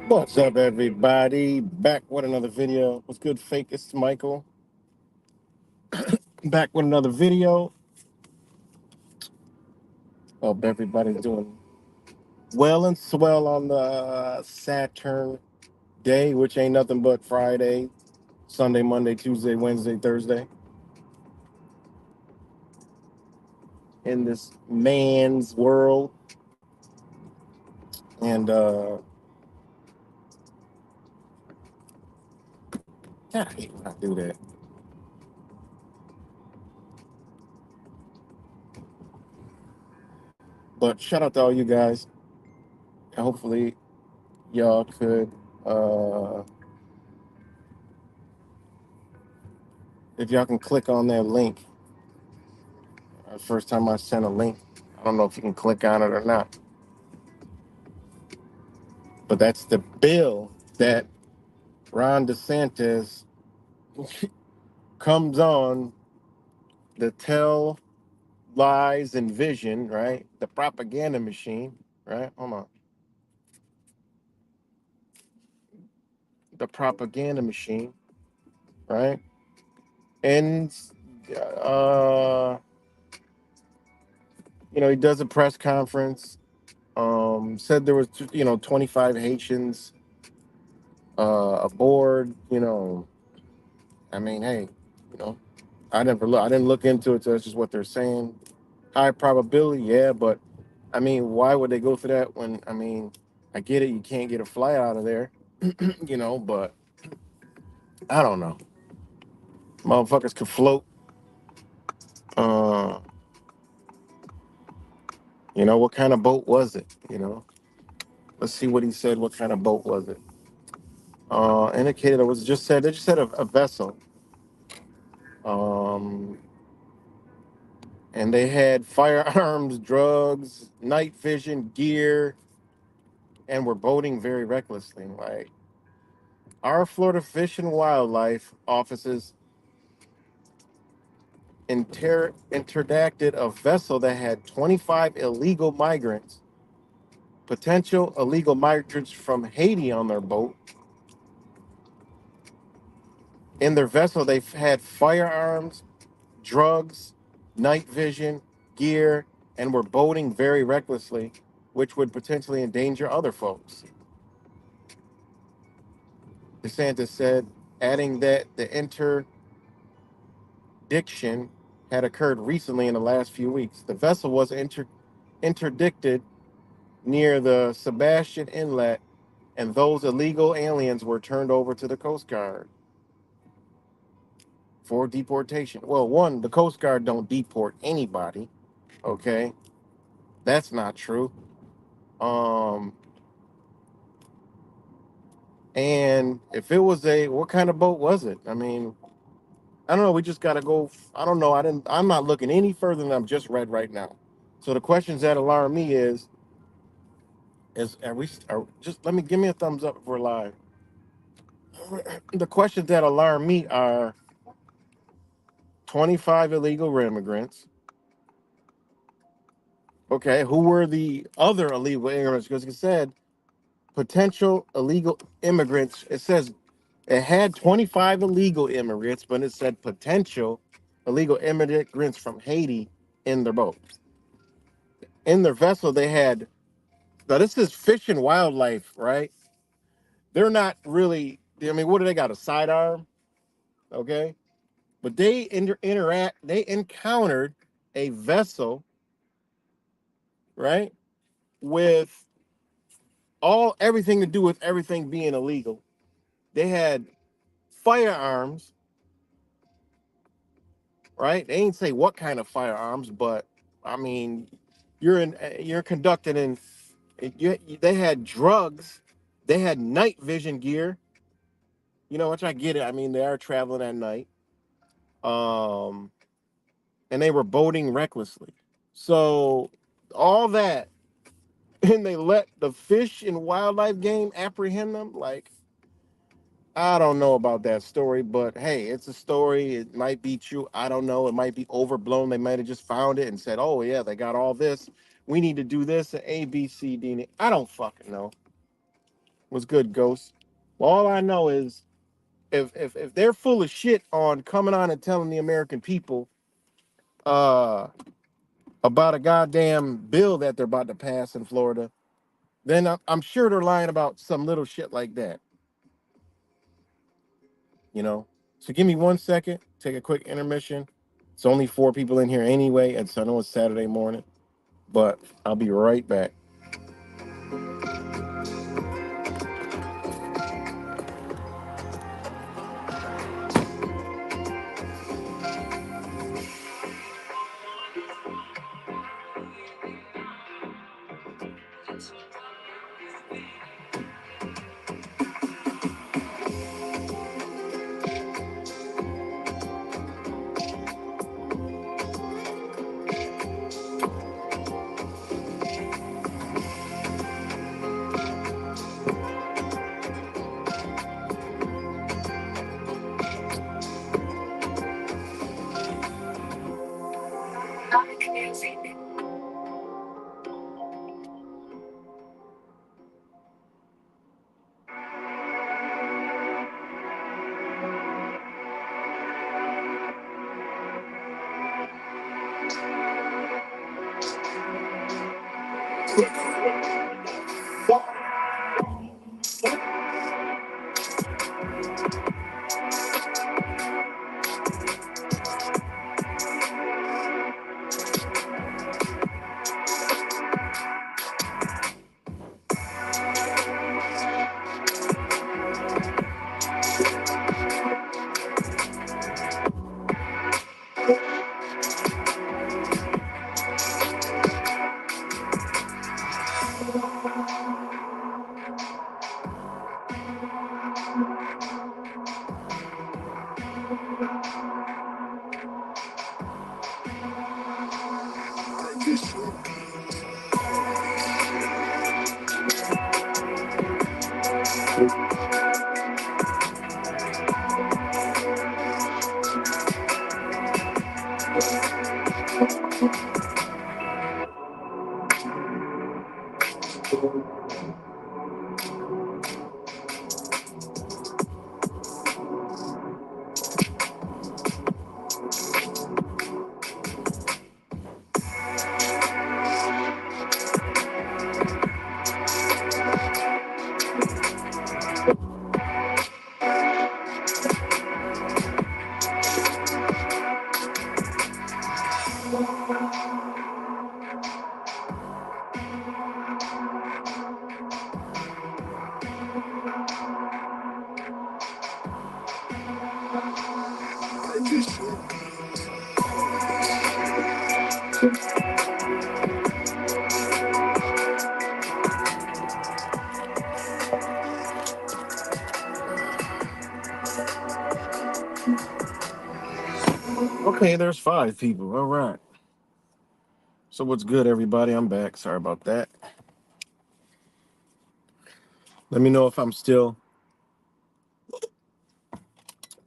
What's up, everybody? Back with another video. What's good, fake? It's Michael. Back with another video. Hope everybody's doing well and swell on the Saturn day, which ain't nothing but Friday, Sunday, Monday, Tuesday, Wednesday, Thursday. In this man's world. And, God, I hate when I do that. But shout out to all you guys. Hopefully, y'all could, if y'all can click on that link. First time I sent a link. I don't know if you can click on it or not. But that's the bill that Ron DeSantis comes on to tell lies and vision, right? The propaganda machine, right? Hold on. The propaganda machine right? And uh, he does a press conference. Said there was 25 Haitians aboard. I mean, hey, you know, I didn't look into it, so that's just what they're saying. High probability, yeah, but I mean, why would they go through that when I mean, I get it, you can't get a flight out of there, but I don't know. Motherfuckers could float. Uh, what kind of boat was it? Let's see what he said. What kind of boat was it? Indicated it was just said they just said a vessel. Um, and they had firearms, drugs, night vision gear, and were boating very recklessly. Like our Florida Fish and Wildlife offices interdicted a vessel that had 25 illegal migrants, potential illegal migrants from Haiti on their boat. In their vessel, they had firearms, drugs, night vision, gear, and were boating very recklessly, which would potentially endanger other folks. DeSantis said, adding that the interdiction had occurred recently in the last few weeks. The vessel was interdicted near the Sebastian Inlet, and those illegal aliens were turned over to the Coast Guard for deportation. Well, one, the Coast Guard don't deport anybody. Okay, that's not true. Um, and if it was what kind of boat was it? I mean, I don't know. We just gotta go. I don't know. I'm not looking any further than I've just read right now. So the questions that alarm me is are we are just let me give me a thumbs up if we're live. The questions that alarm me are 25 illegal immigrants. Okay, who were the other illegal immigrants? Because it said potential illegal immigrants. It says it had 25 illegal immigrants, but it said potential illegal immigrants from Haiti in their boat. In their vessel, they had, now this is Fish and Wildlife, right? They're not really, I mean, what do they got? A sidearm? Okay. But they they encountered a vessel, right? With everything to do with everything being illegal. They had firearms, right? They ain't say what kind of firearms, but I mean, you're conducting they had drugs, they had night vision gear, which I get it. I mean, they are traveling at night. Um, and they were boating recklessly. So all that, and they let the Fish and Wildlife game apprehend them. Like, I don't know about that story, but hey, it's a story. It might be true. I don't know. It might be overblown. They might have just found it and said, "Oh yeah, they got all this. We need to do this at A, B, C, D." And E." I don't fucking know. What's good, Ghost? Well, all I know is if they're full of shit on coming on and telling the American people uh about a goddamn bill that they're about to pass in Florida, then I'm sure they're lying about some little shit like that. you know. So give me 1 second, take a quick intermission. It's only 4 people in here anyway, and so I know it's Saturday morning, but I'll be right back. Okay, there's 5 people. All right. So what's good, everybody? I'm back. Sorry about that. Let me know if I'm still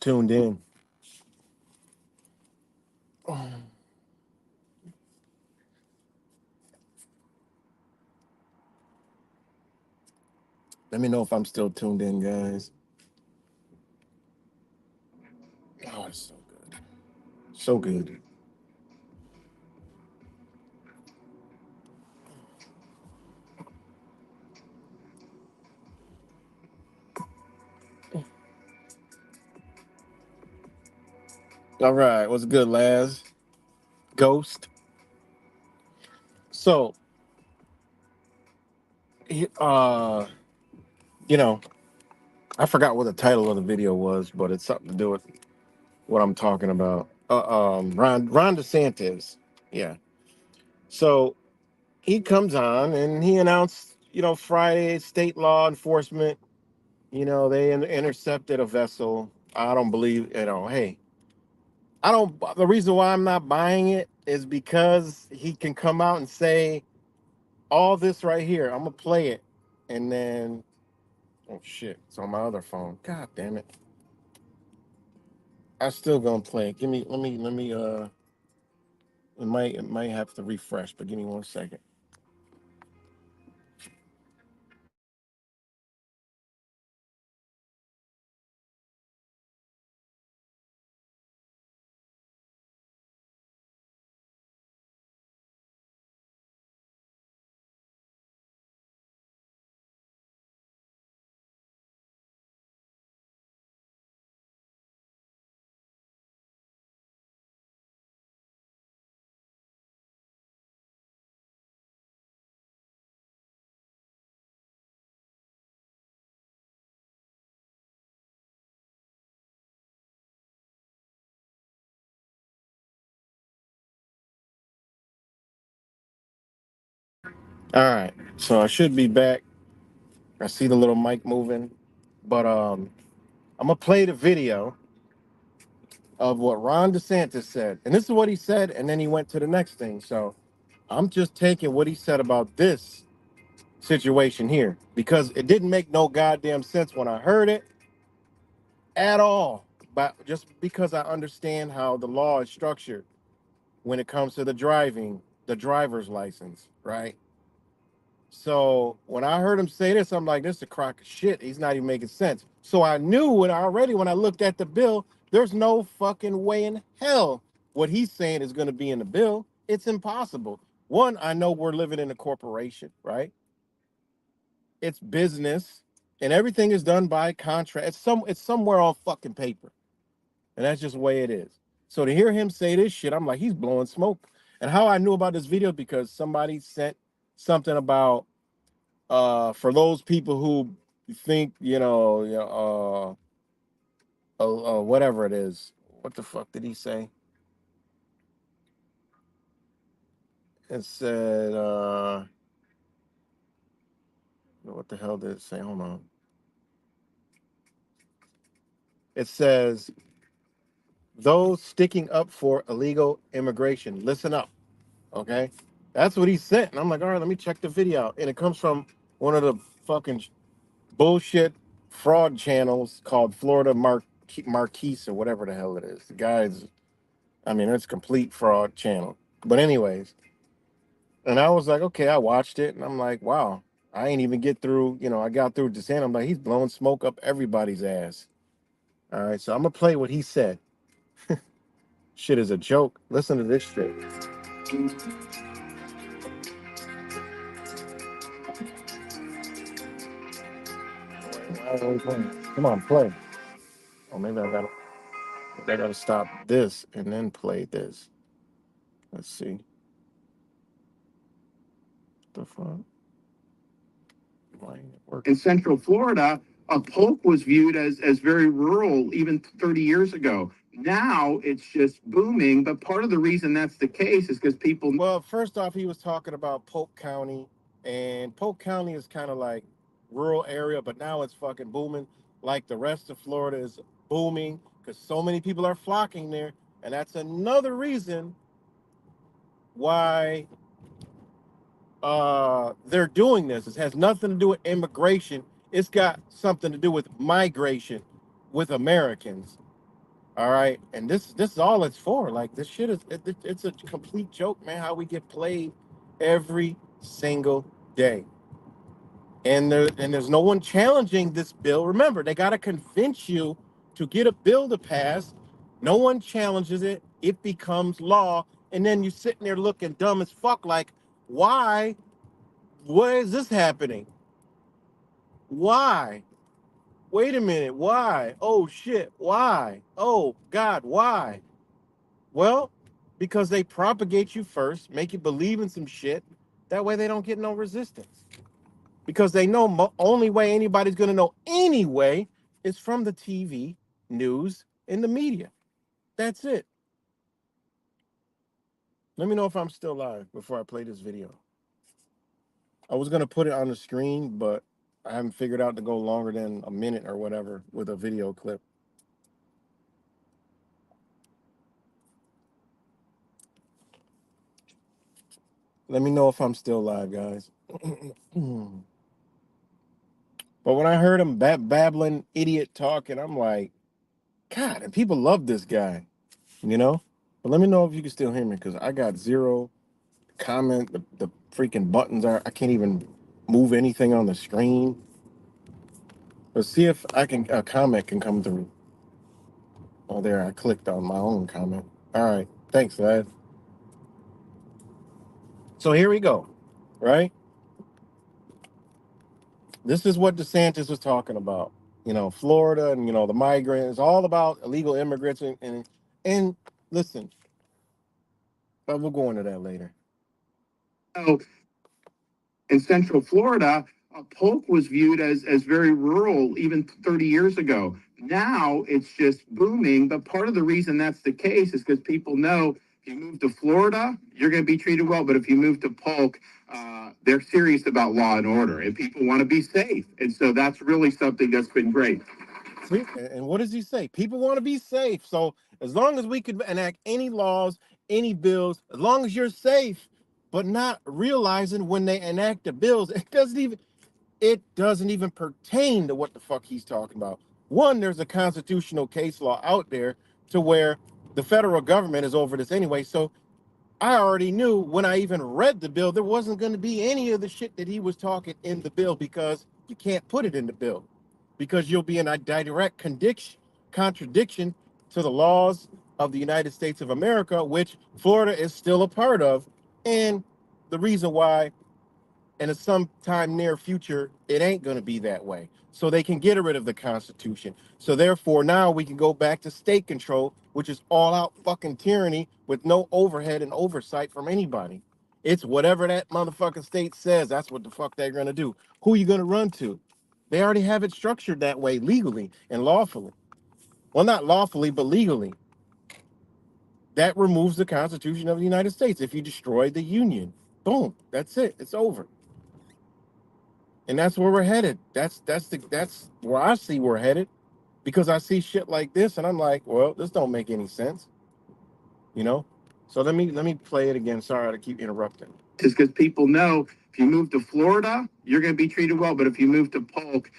tuned in. Let me know if I'm still tuned in, guys. Oh, it's so good. So good. All right. What's good, Laz? Ghost. So, uh, you know, I forgot what the title of the video was, but it's something to do with what I'm talking about. Ron DeSantis. Yeah. So he comes on and he announced, Friday, state law enforcement, they intercepted a vessel. I don't believe, hey, the reason why I'm not buying it is because he can come out and say all this right here. I'm going to play it. And then, oh shit, it's on my other phone. God damn it. I'm still going to play it. It might have to refresh, but give me 1 second. All right. So I should be back. I see the little mic moving, but I'm gonna play the video of what Ron DeSantis said, and this is what he said, and then he went to the next thing. So I'm just taking what he said about this situation here because it didn't make no goddamn sense when I heard it at all. But just because I understand how the law is structured when it comes to the driver's license, right? So when I heard him say this, I'm like, this is a crock of shit. He's not even making sense. So I knew when I looked at the bill, there's no fucking way in hell what he's saying is going to be in the bill. It's impossible. One, I know we're living in a corporation, right? It's business, and everything is done by contract. It's somewhere on fucking paper, and that's just the way it is. So to hear him say this shit, I'm like, he's blowing smoke. And how I knew about this video, because somebody sent something about for those people who think, whatever it is. What the fuck did he say? It said, what the hell did it say? Hold on. It says, those sticking up for illegal immigration, listen up. Okay. That's what he sent. And I'm like, all right, let me check the video out. And it comes from one of the fucking bullshit fraud channels called Florida Marquise or whatever the hell it is. The guy's, I mean, it's a complete fraud channel. But anyways, and I was like, okay, I watched it and I'm like, wow, I ain't even get through, I got through DeSantis. I'm like, he's blowing smoke up everybody's ass. All right, so I'm gonna play what he said. Shit is a joke. Listen to this shit. Come on, play. Oh, maybe I gotta stop this and then play this. Let's see. What the fuck? In Central Florida, Polk was viewed as very rural even 30 years ago. Now it's just booming, but part of the reason that's the case is because people. Well, first off, he was talking about Polk County, and Polk County is kind of like rural area, but now it's fucking booming. Like the rest of Florida is booming because so many people are flocking there, and that's another reason why they're doing this. It has nothing to do with immigration. It's got something to do with migration with Americans. All right, and this is all it's for. Like this shit is it's a complete joke, man. How we get played every single day, and there's no one challenging this bill. Remember, they got to convince you to get a bill to pass. No one challenges it. It becomes law, and then you sitting there looking dumb as fuck. Like, why? Why is this happening? Why? Wait a minute. Why? Oh shit. Why? Oh God. Why? Well, because they propagate you first, make you believe in some shit. That way they don't get no resistance. Because they know only way anybody's going to know anyway is from the TV, news, and the media. That's it. Let me know if I'm still live before I play this video. I was going to put it on the screen, but I haven't figured out to go longer than a minute or whatever with a video clip. Let me know if I'm still live, guys. But when I heard him babbling idiot talking, I'm like, God, and people love this guy, you know? But let me know if you can still hear me, because I got zero comment. The freaking buttons I can't even move anything on the screen. Let's see if a comment can come through. Oh, there, I clicked on my own comment. All right, thanks, lad. So here we go, right? This is what DeSantis was talking about. Florida and, the migrants, all about illegal immigrants. And listen, but we'll go into that later. Oh, in Central Florida, Polk was viewed as very rural even 30 years ago. Now it's just booming, but part of the reason that's the case is because people know if you move to Florida, you're going to be treated well. But if you move to Polk, they're serious about law and order, and people want to be safe. And so that's really something that's been great. And what does he say? People want to be safe. So as long as we could enact any laws, any bills, as long as you're safe, but not realizing when they enact the bills, it doesn't even pertain to what the fuck he's talking about. One, there's a constitutional case law out there to where the federal government is over this anyway. So I already knew when I even read the bill, there wasn't going to be any of the shit that he was talking in the bill, because you can't put it in the bill, because you'll be in a direct contradiction to the laws of the United States of America, which Florida is still a part of. And the reason why and in some time near future, it ain't going to be that way. So they can get rid of the Constitution. So therefore, now we can go back to state control, which is all out fucking tyranny with no overhead and oversight from anybody. It's whatever that motherfucking state says. That's what the fuck they're going to do. Who are you going to run to? They already have it structured that way legally and lawfully. Well, not lawfully, but legally. That removes the Constitution of the United States. If you destroy the Union, boom, that's it. It's over. And that's where we're headed. That's where I see we're headed, because I see shit like this and I'm like, well, this don't make any sense, you know. So let me play it again. Sorry to keep interrupting. Just because people know if you move to Florida, you're going to be treated well. But if you move to Polk,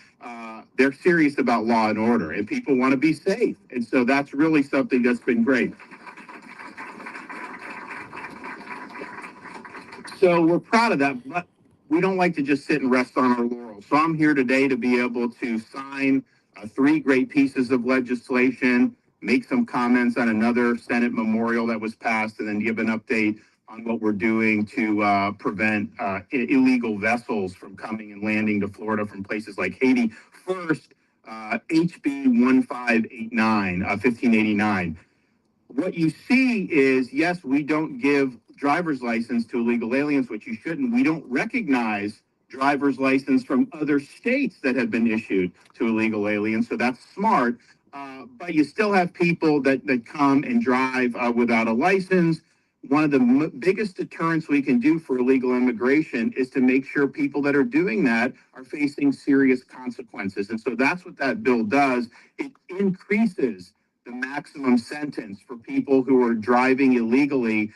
they're serious about law and order, and people want to be safe. And so that's really something that's been great. So we're proud of that, but we don't like to just sit and rest on our laurels. So I'm here today to be able to sign three great pieces of legislation, make some comments on another Senate memorial that was passed, and then give an update on what we're doing to prevent illegal vessels from coming and landing to Florida from places like Haiti. First, HB 1589, 1589. What you see is, yes, we don't give driver's license to illegal aliens, which you shouldn't. We don't recognize driver's license from other states that have been issued to illegal aliens. So that's smart. But you still have people that come and drive without a license. One of the biggest deterrents we can do for illegal immigration is to make sure people that are doing that are facing serious consequences. And so that's what that bill does. It increases the maximum sentence for people who are driving illegally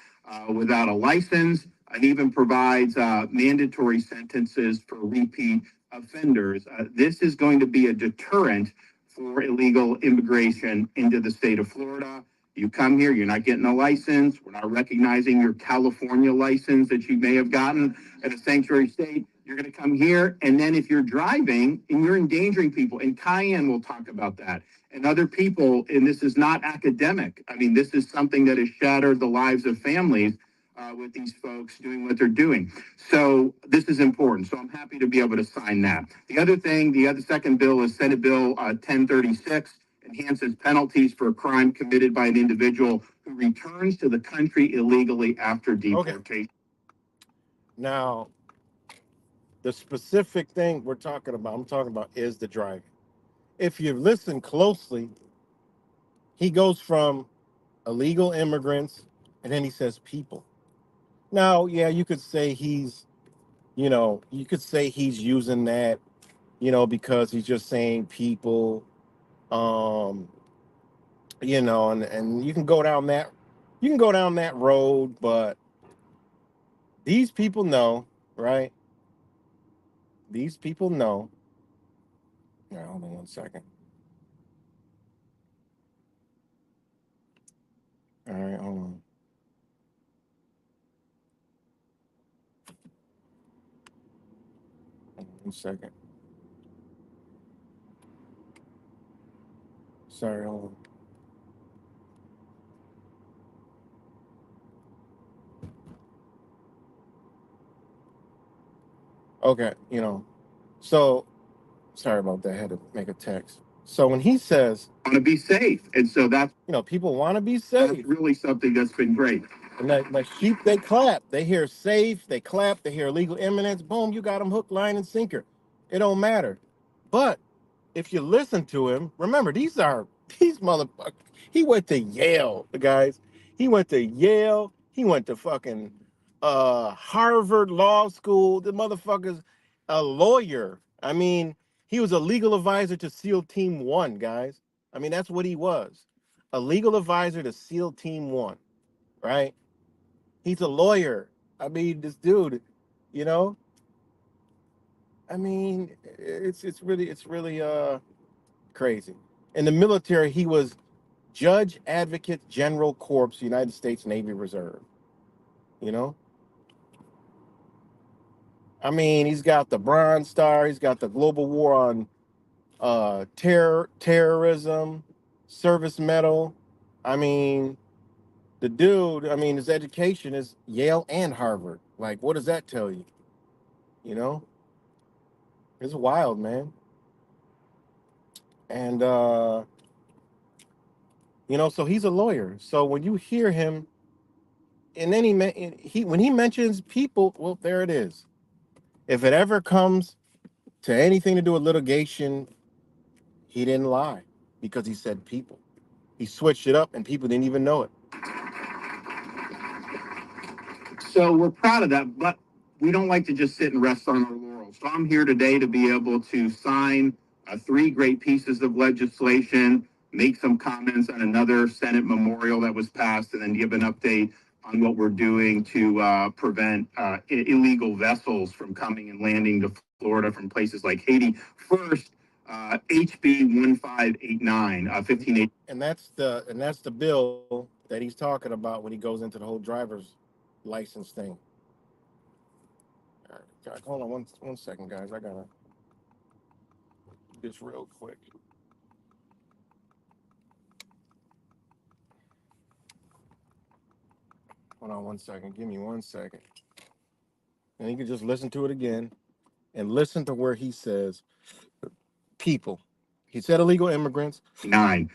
without a license, and even provides mandatory sentences for repeat offenders. This is going to be a deterrent for illegal immigration into the state of Florida. You come here, you're not getting a license. We're not recognizing your California license that you may have gotten at a sanctuary state. You're going to come here, and then if you're driving and you're endangering people, and Cayenne will talk about that, and other people, and this is not academic. I mean, this is something that has shattered the lives of families with these folks doing what they're doing. So this is important. So I'm happy to be able to sign that. The other thing, the other second bill is Senate Bill 1036, enhances penalties for a crime committed by an individual who returns to the country illegally after deportation. Okay. Now, the specific thing I'm talking about is the driving. If you listen closely, he goes from illegal immigrants and then he says people. Now, yeah, you could say he's using that, because he's just saying people, um, and you can go down that road, but these people know, right? These people know. All right, hold on 1 second. All right, hold on. Hold on 1 second. Sorry, hold on. Okay, so sorry about that. I had to make a text. So when he says, want to be safe, and so that's people want to be safe. That's really something that's been great. And like sheep, they clap. They hear safe, they clap. They hear legal imminence. Boom, you got them hook, line, and sinker. It don't matter. But if you listen to him, remember these motherfuckers. He went to Yale, guys. He went to Yale. He went to fucking Harvard Law School. The motherfucker's a lawyer. I mean, he was a legal advisor to SEAL Team 1, guys. I mean, that's what he was. A legal advisor to SEAL Team 1, right? He's a lawyer. I mean, this dude, you know, I mean, it's really crazy. In the military, he was Judge Advocate General Corps, United States Navy Reserve. You know, I mean, he's got the Bronze Star. He's got the Global War on terrorism, Service Medal. I mean, the dude. I mean, his education is Yale and Harvard. Like, what does that tell you? You know, it's wild, man. And so he's a lawyer. So when you hear him, and then he when he mentions people, well, there it is. If it ever comes to anything to do with litigation, he didn't lie because he said people. He switched it up, and people didn't even know it. So we're proud of that, but we don't like to just sit and rest on our laurels. So I'm here today to be able to sign three great pieces of legislation, make some comments on another Senate memorial that was passed, and then give an update on what we're doing to prevent illegal vessels from coming and landing to Florida from places like Haiti. First, HB 1589, 1580. And that's the bill that he's talking about when he goes into the whole driver's license thing. All right, God, hold on one second, guys. I gotta do this real quick. Hold on one second. Give me 1 second. And you can just listen to it again and listen to where he says people. He said illegal immigrants. Nine.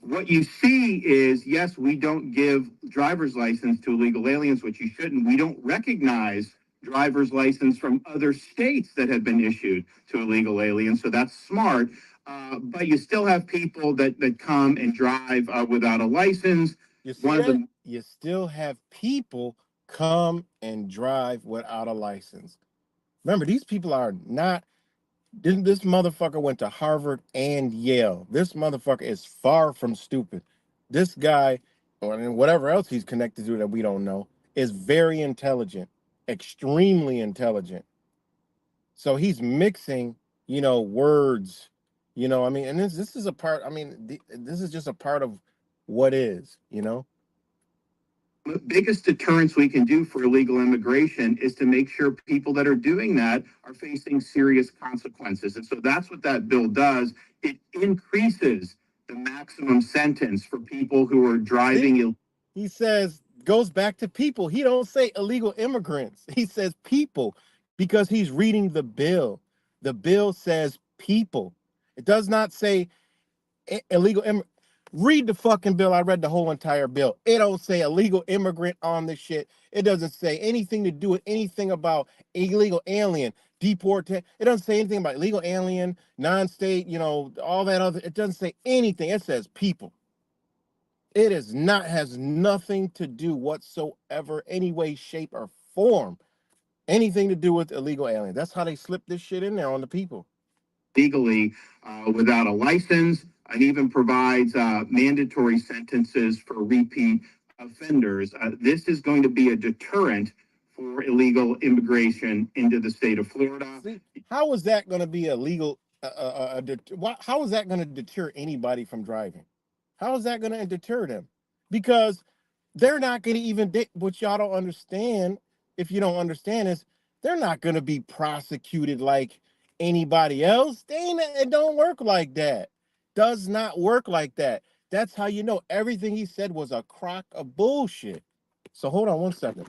What you see is, yes, we don't give driver's license to illegal aliens, which you shouldn't. We don't recognize driver's license from other states that have been issued to illegal aliens. So that's smart. But you still have people that come and drive without a license. You see One of that? the You still have people come and drive without a license. Remember, these people are not. This motherfucker went to Harvard and Yale. This motherfucker is far from stupid. This guy, or whatever else he's connected to that we don't know, is very intelligent, extremely intelligent. So he's mixing, words. I mean, and this is a part. I mean, this is just a part of what is. biggest deterrence we can do for illegal immigration is to make sure people that are doing that are facing serious consequences. And so that's what that bill does. It increases the maximum sentence for people who are driving. See? He says goes back to people. He don't say illegal immigrants. He says people because he's reading the bill. The bill says people. It does not say illegal immigrant. Read the fucking bill. I read the whole entire bill. It don't say illegal immigrant on the shit. It doesn't say anything to do with anything about illegal alien, deported. It doesn't say anything about illegal alien, non-state, all that other. It doesn't say anything. It says people. It is not has nothing to do whatsoever, any way, shape, or form, anything to do with illegal aliens. That's how they slip this shit in there on the people. Legally without a license, and even provides mandatory sentences for repeat offenders. This is going to be a deterrent for illegal immigration into the state of Florida. See, how is that going to be a legal? How is that going to deter anybody from driving? How is that going to deter them? Because they're not going to even. What y'all don't understand, if you don't understand, is they're not going to be prosecuted like anybody else. It don't work like that. Does not work like that. That's how you know everything he said was a crock of bullshit. So hold on 1 second.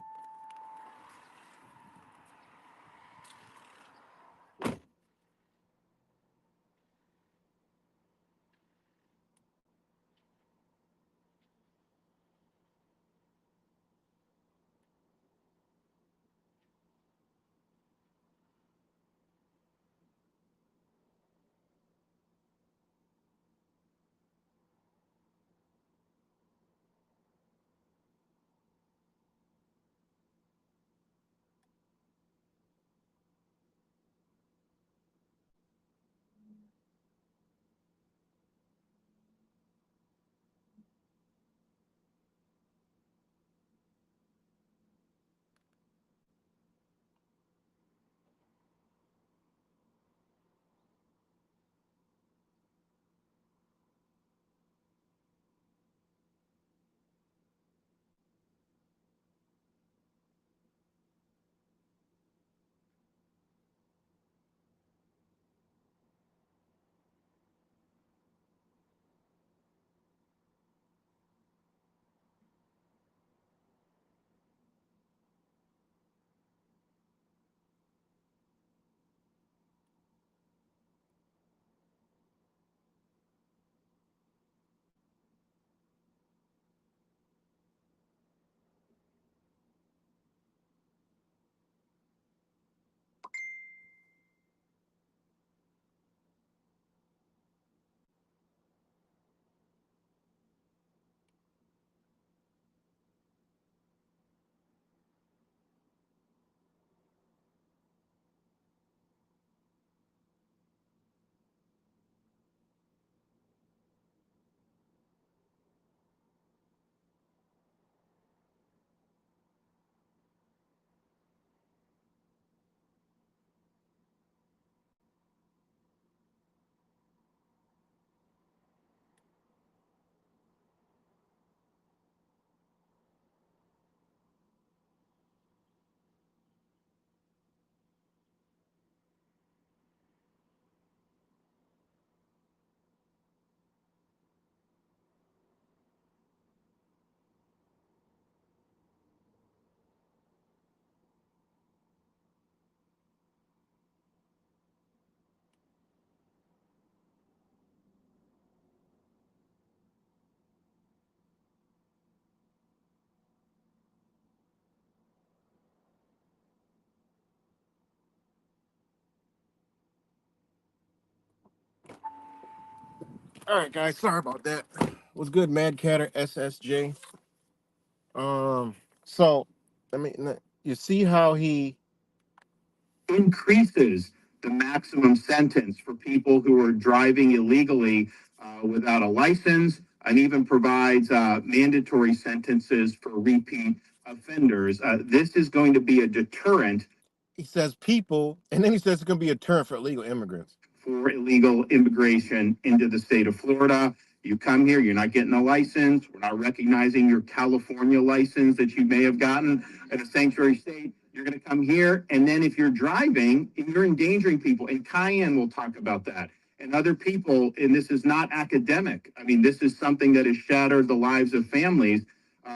All right, guys. Sorry about that. What's good, Mad Catter SSJ? Um, so I mean, you see how he increases the maximum sentence for people who are driving illegally without a license, and even provides mandatory sentences for repeat offenders. This is going to be a deterrent. he says people, and then he says it's going to be a deterrent for illegal immigrants. For illegal immigration into the state of Florida. You come here, you're not getting a license. We're not recognizing your California license that you may have gotten at a sanctuary state. You're going to come here. And then if you're driving, you're endangering people. And Cayenne will talk about that. And other people, and this is not academic. I mean, this is something that has shattered the lives of families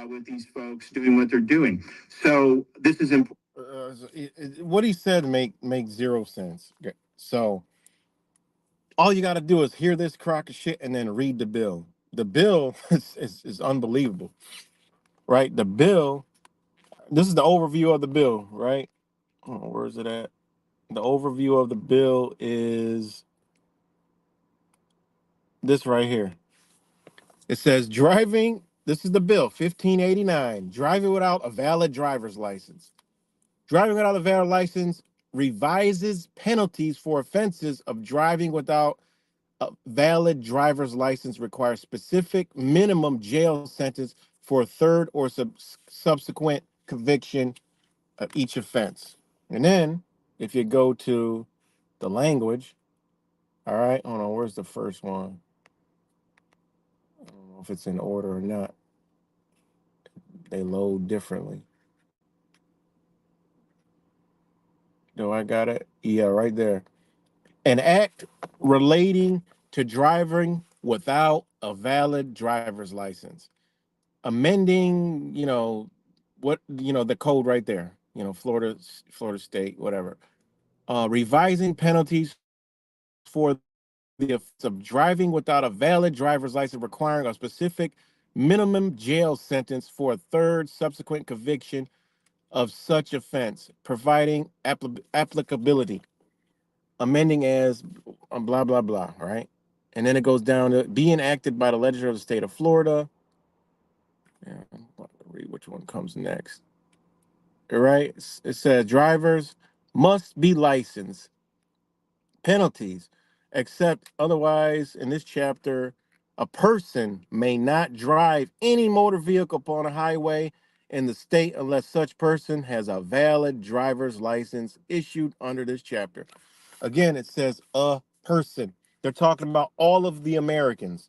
with these folks doing what they're doing. So this is important. What he said make zero sense. So all you got to do is hear this crock of shit and then read the bill. The bill is unbelievable, right? The bill. This is the overview of the bill, right? Oh, where is it at? The overview of the bill is this right here. It says driving. This is the bill, 1589. Driving without a valid driver's license. Driving without a valid license revises penalties for offenses of driving without a valid driver's license requires specific minimum jail sentence for a third or subsequent conviction of each offense. And then, if you go to the language, all right, hold on, where's the first one? I don't know if it's in order or not. They load differently. Do I got it? Yeah, right there. An act relating to driving without a valid driver's license. Amending, the code right there, Florida State, whatever. Revising penalties for the offense of driving without a valid driver's license, requiring a specific minimum jail sentence for a third subsequent conviction of such offense, providing applicability, amending as blah blah blah, right? And then it goes down to being enacted by the legislature of the state of Florida. Yeah, I'm about to read which one comes next. All right. It says drivers must be licensed. Penalties, except otherwise in this chapter, a person may not drive any motor vehicle upon a highway in the state unless such person has a valid driver's license issued under this chapter. Again, it says a person. They're talking about all of the Americans.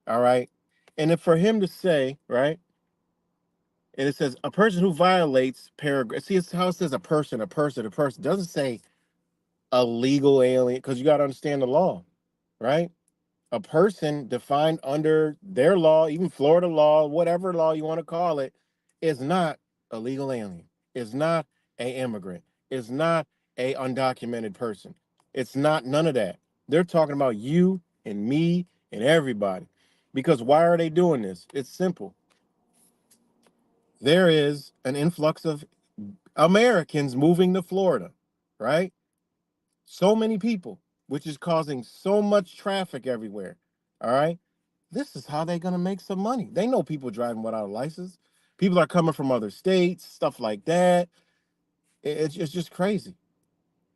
All right. And if for him to say, right, and it says a person who violates paragraph. See, it's how it says a person, a person, a person. It doesn't say a legal alien because you got to understand the law, right? A person defined under their law, even Florida law, whatever law you want to call it, is not a legal alien. Is not a immigrant. Is not a undocumented person. It's not none of that. They're talking about you and me and everybody. Because why are they doing this? It's simple. There is an influx of Americans moving to Florida, right? So many people, which is causing so much traffic everywhere. All right. This is how they're going to make some money. They know people driving without a license. People are coming from other states, stuff like that. It's just crazy.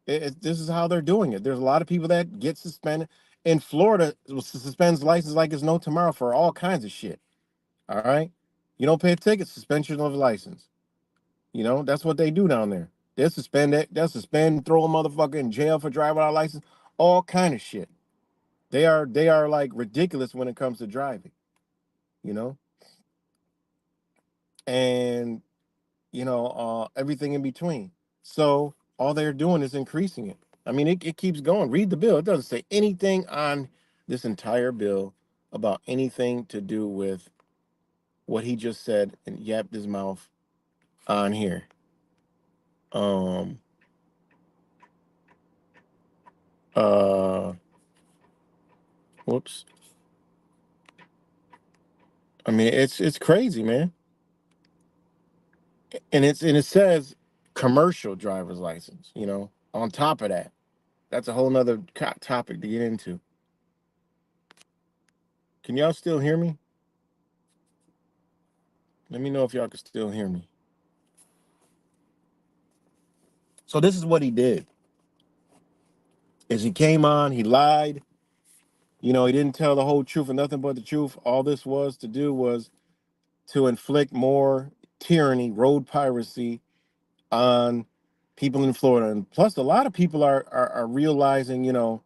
This is how they're doing it. There's a lot of people that get suspended. In Florida, suspends license like it's no tomorrow for all kinds of shit. All right. You don't pay a ticket, suspension of license. That's what they do down there. They'll suspend it. They'll suspend, throw a motherfucker in jail for driving without a license. All kind of shit. They are like ridiculous when it comes to driving, you know, and everything in between. So all they're doing is increasing it. I mean, it keeps going. Read the bill. It doesn't say anything on this entire bill about anything to do with what he just said and yapped his mouth on here. Um. Uh. Whoops. I mean, it's crazy, man. And it says commercial driver's license. On top of that, that's a whole nother topic to get into. Can y'all still hear me? Let me know if y'all can still hear me. So this is what he did. Is he came on, he lied. He didn't tell the whole truth and nothing but the truth. All this was to do was to inflict more tyranny, road piracy on people in Florida. And plus, a lot of people are realizing, a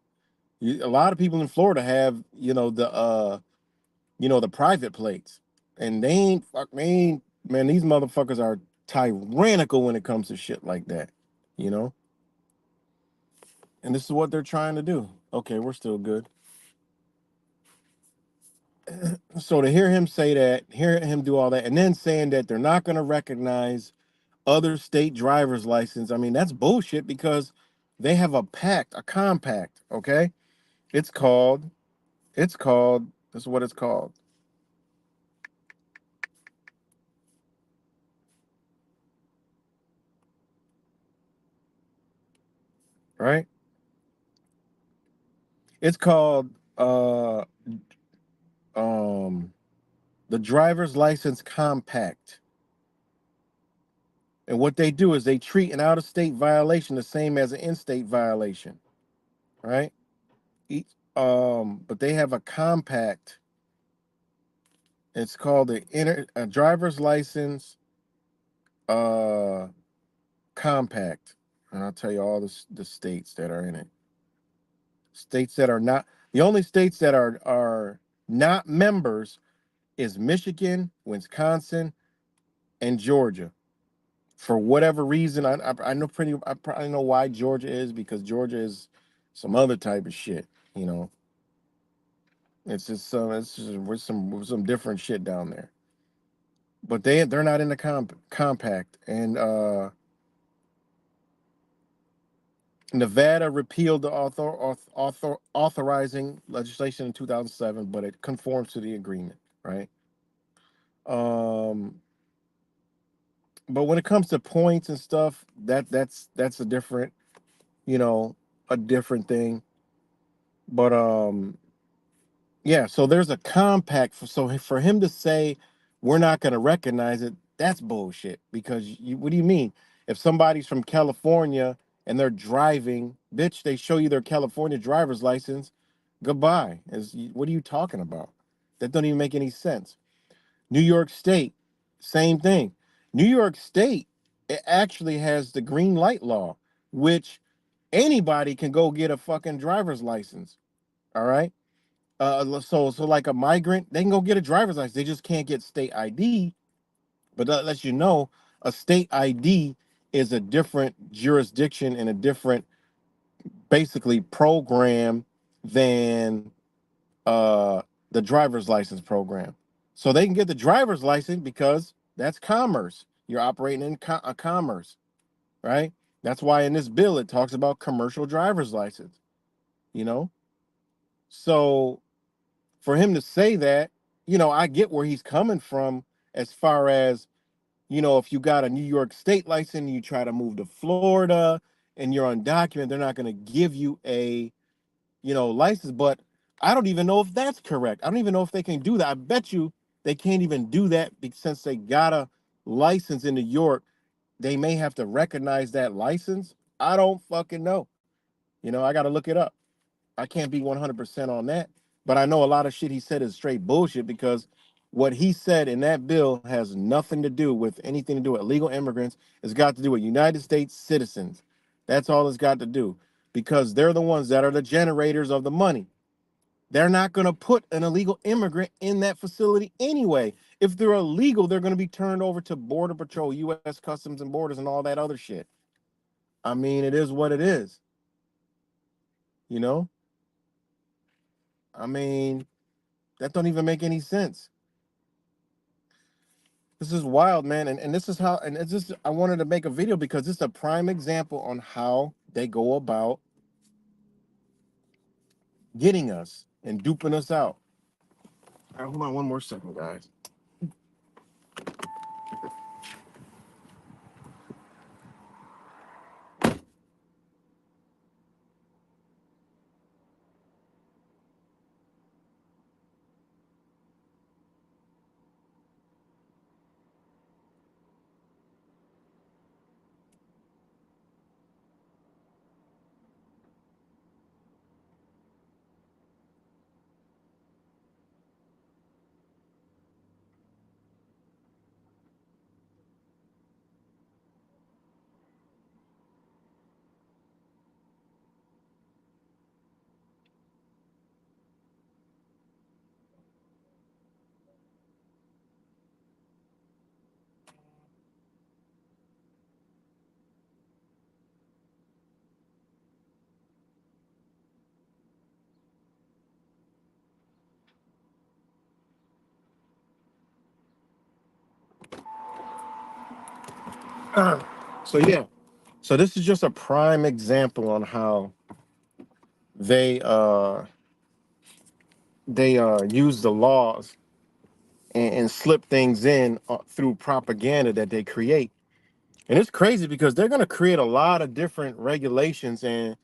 lot of people in Florida have, the private plates, and they ain't, man. These motherfuckers are tyrannical when it comes to shit like that, you know. And this is what they're trying to do. Okay, we're still good. So to hear him say that, hear him do all that, and then saying that they're not going to recognize other state driver's license, I mean, that's bullshit because they have a pact, a compact, okay? It's called, this is what it's called, right? It's called um the driver's license compact. And what they do is they treat an out-of-state violation the same as an in-state violation, right? But they have a compact. It's called the driver's license uh compact. And I'll tell you all the states that are in it. States that are not, the only states that are not members is Michigan, Wisconsin, and Georgia. For whatever reason, I know I probably know why Georgia is, because Georgia is some other type of shit. You know, it's just with some different shit down there. But they're not in the compact. And Nevada repealed the authorizing legislation in 2007, but it conforms to the agreement, right? Um, but when it comes to points and stuff, that's a different, you know, a different thing. But yeah, so there's a compact so for him to say we're not going to recognize it, that's bullshit. Because what do you mean? If somebody's from California and they're driving, bitch, they show you their California driver's license, goodbye. What are you talking about? That don't even make any sense. New York State, same thing. New York State, it actually has the green light law, which anybody can go get a fucking driver's license. All right. So like a migrant, they can go get a driver's license. They just can't get state ID. But that lets you know a state ID is a different jurisdiction and a different, basically, program than the driver's license program. So they can get the driver's license because that's commerce. You're operating in a commerce, right? That's why in this bill it talks about commercial driver's license. You know, so for him to say that, I get where he's coming from as far as, if you got a New York State license and you try to move to Florida and you're undocumented, they're not going to give you a, license. But I don't even know if that's correct. I don't even know if they can do that. I bet you they can't even do that since they got a license in New York. They may have to recognize that license. I don't fucking know. I got to look it up. I can't be 100% on that, but I know a lot of shit he said is straight bullshit, because what he said in that bill has nothing to do with anything to do with illegal immigrants. It's got to do with United States citizens. That's all it's got to do, because they're the ones that are the generators of the money. They're not going to put an illegal immigrant in that facility anyway. If they're illegal, they're going to be turned over to Border Patrol, U.S. Customs and Borders, and all that other shit. I mean, it is what it is, you know? I mean, that don't even make any sense. This is wild, man. And this is how, and it's just, I wanted to make a video because it's a prime example on how they go about getting us and duping us out. All right, hold on one more second, guys. So yeah, so this is just a prime example on how they uh they use the laws and slip things in through propaganda that they create. And it's crazy because they're going to create a lot of different regulations, and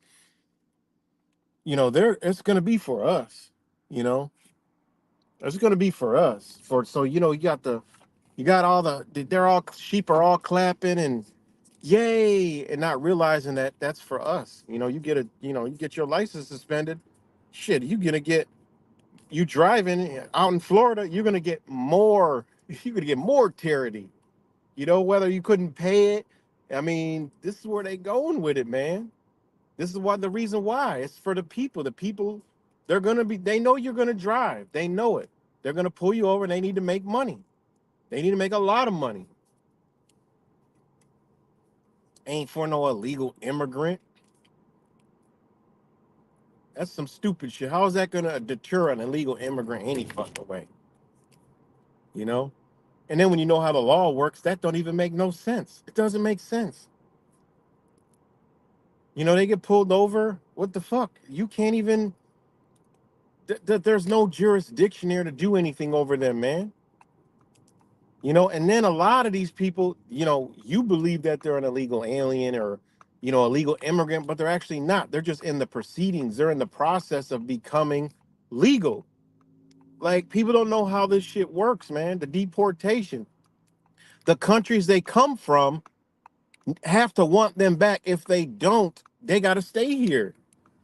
they're it's going to be for us. You know, it's going to be for us. For so you got all they're all sheep are all clapping and yay, and not realizing that that's for us. You get your license suspended. Shit, you're gonna get you driving out in Florida. You're gonna get more. You're gonna get more tyranny. Whether you couldn't pay it. I mean, this is where they going with it, man. This is the reason why. It's for the people. The people, they know you're gonna drive. They know it. They're gonna pull you over and they need to make money. They need to make a lot of money. Ain't for no illegal immigrant. That's some stupid shit. How is that gonna deter an illegal immigrant any fucking way? You know? And then when you know how the law works, that don't even make no sense. It doesn't make sense. They get pulled over. What the fuck? You can't even. There's no jurisdiction here to do anything over them, man. And then a lot of these people, you believe that they're an illegal alien or, illegal immigrant, but they're actually not. They're just in the proceedings. They're in the process of becoming legal. Like, people don't know how this shit works, man. The deportation. The countries they come from have to want them back. If they don't, they got to stay here.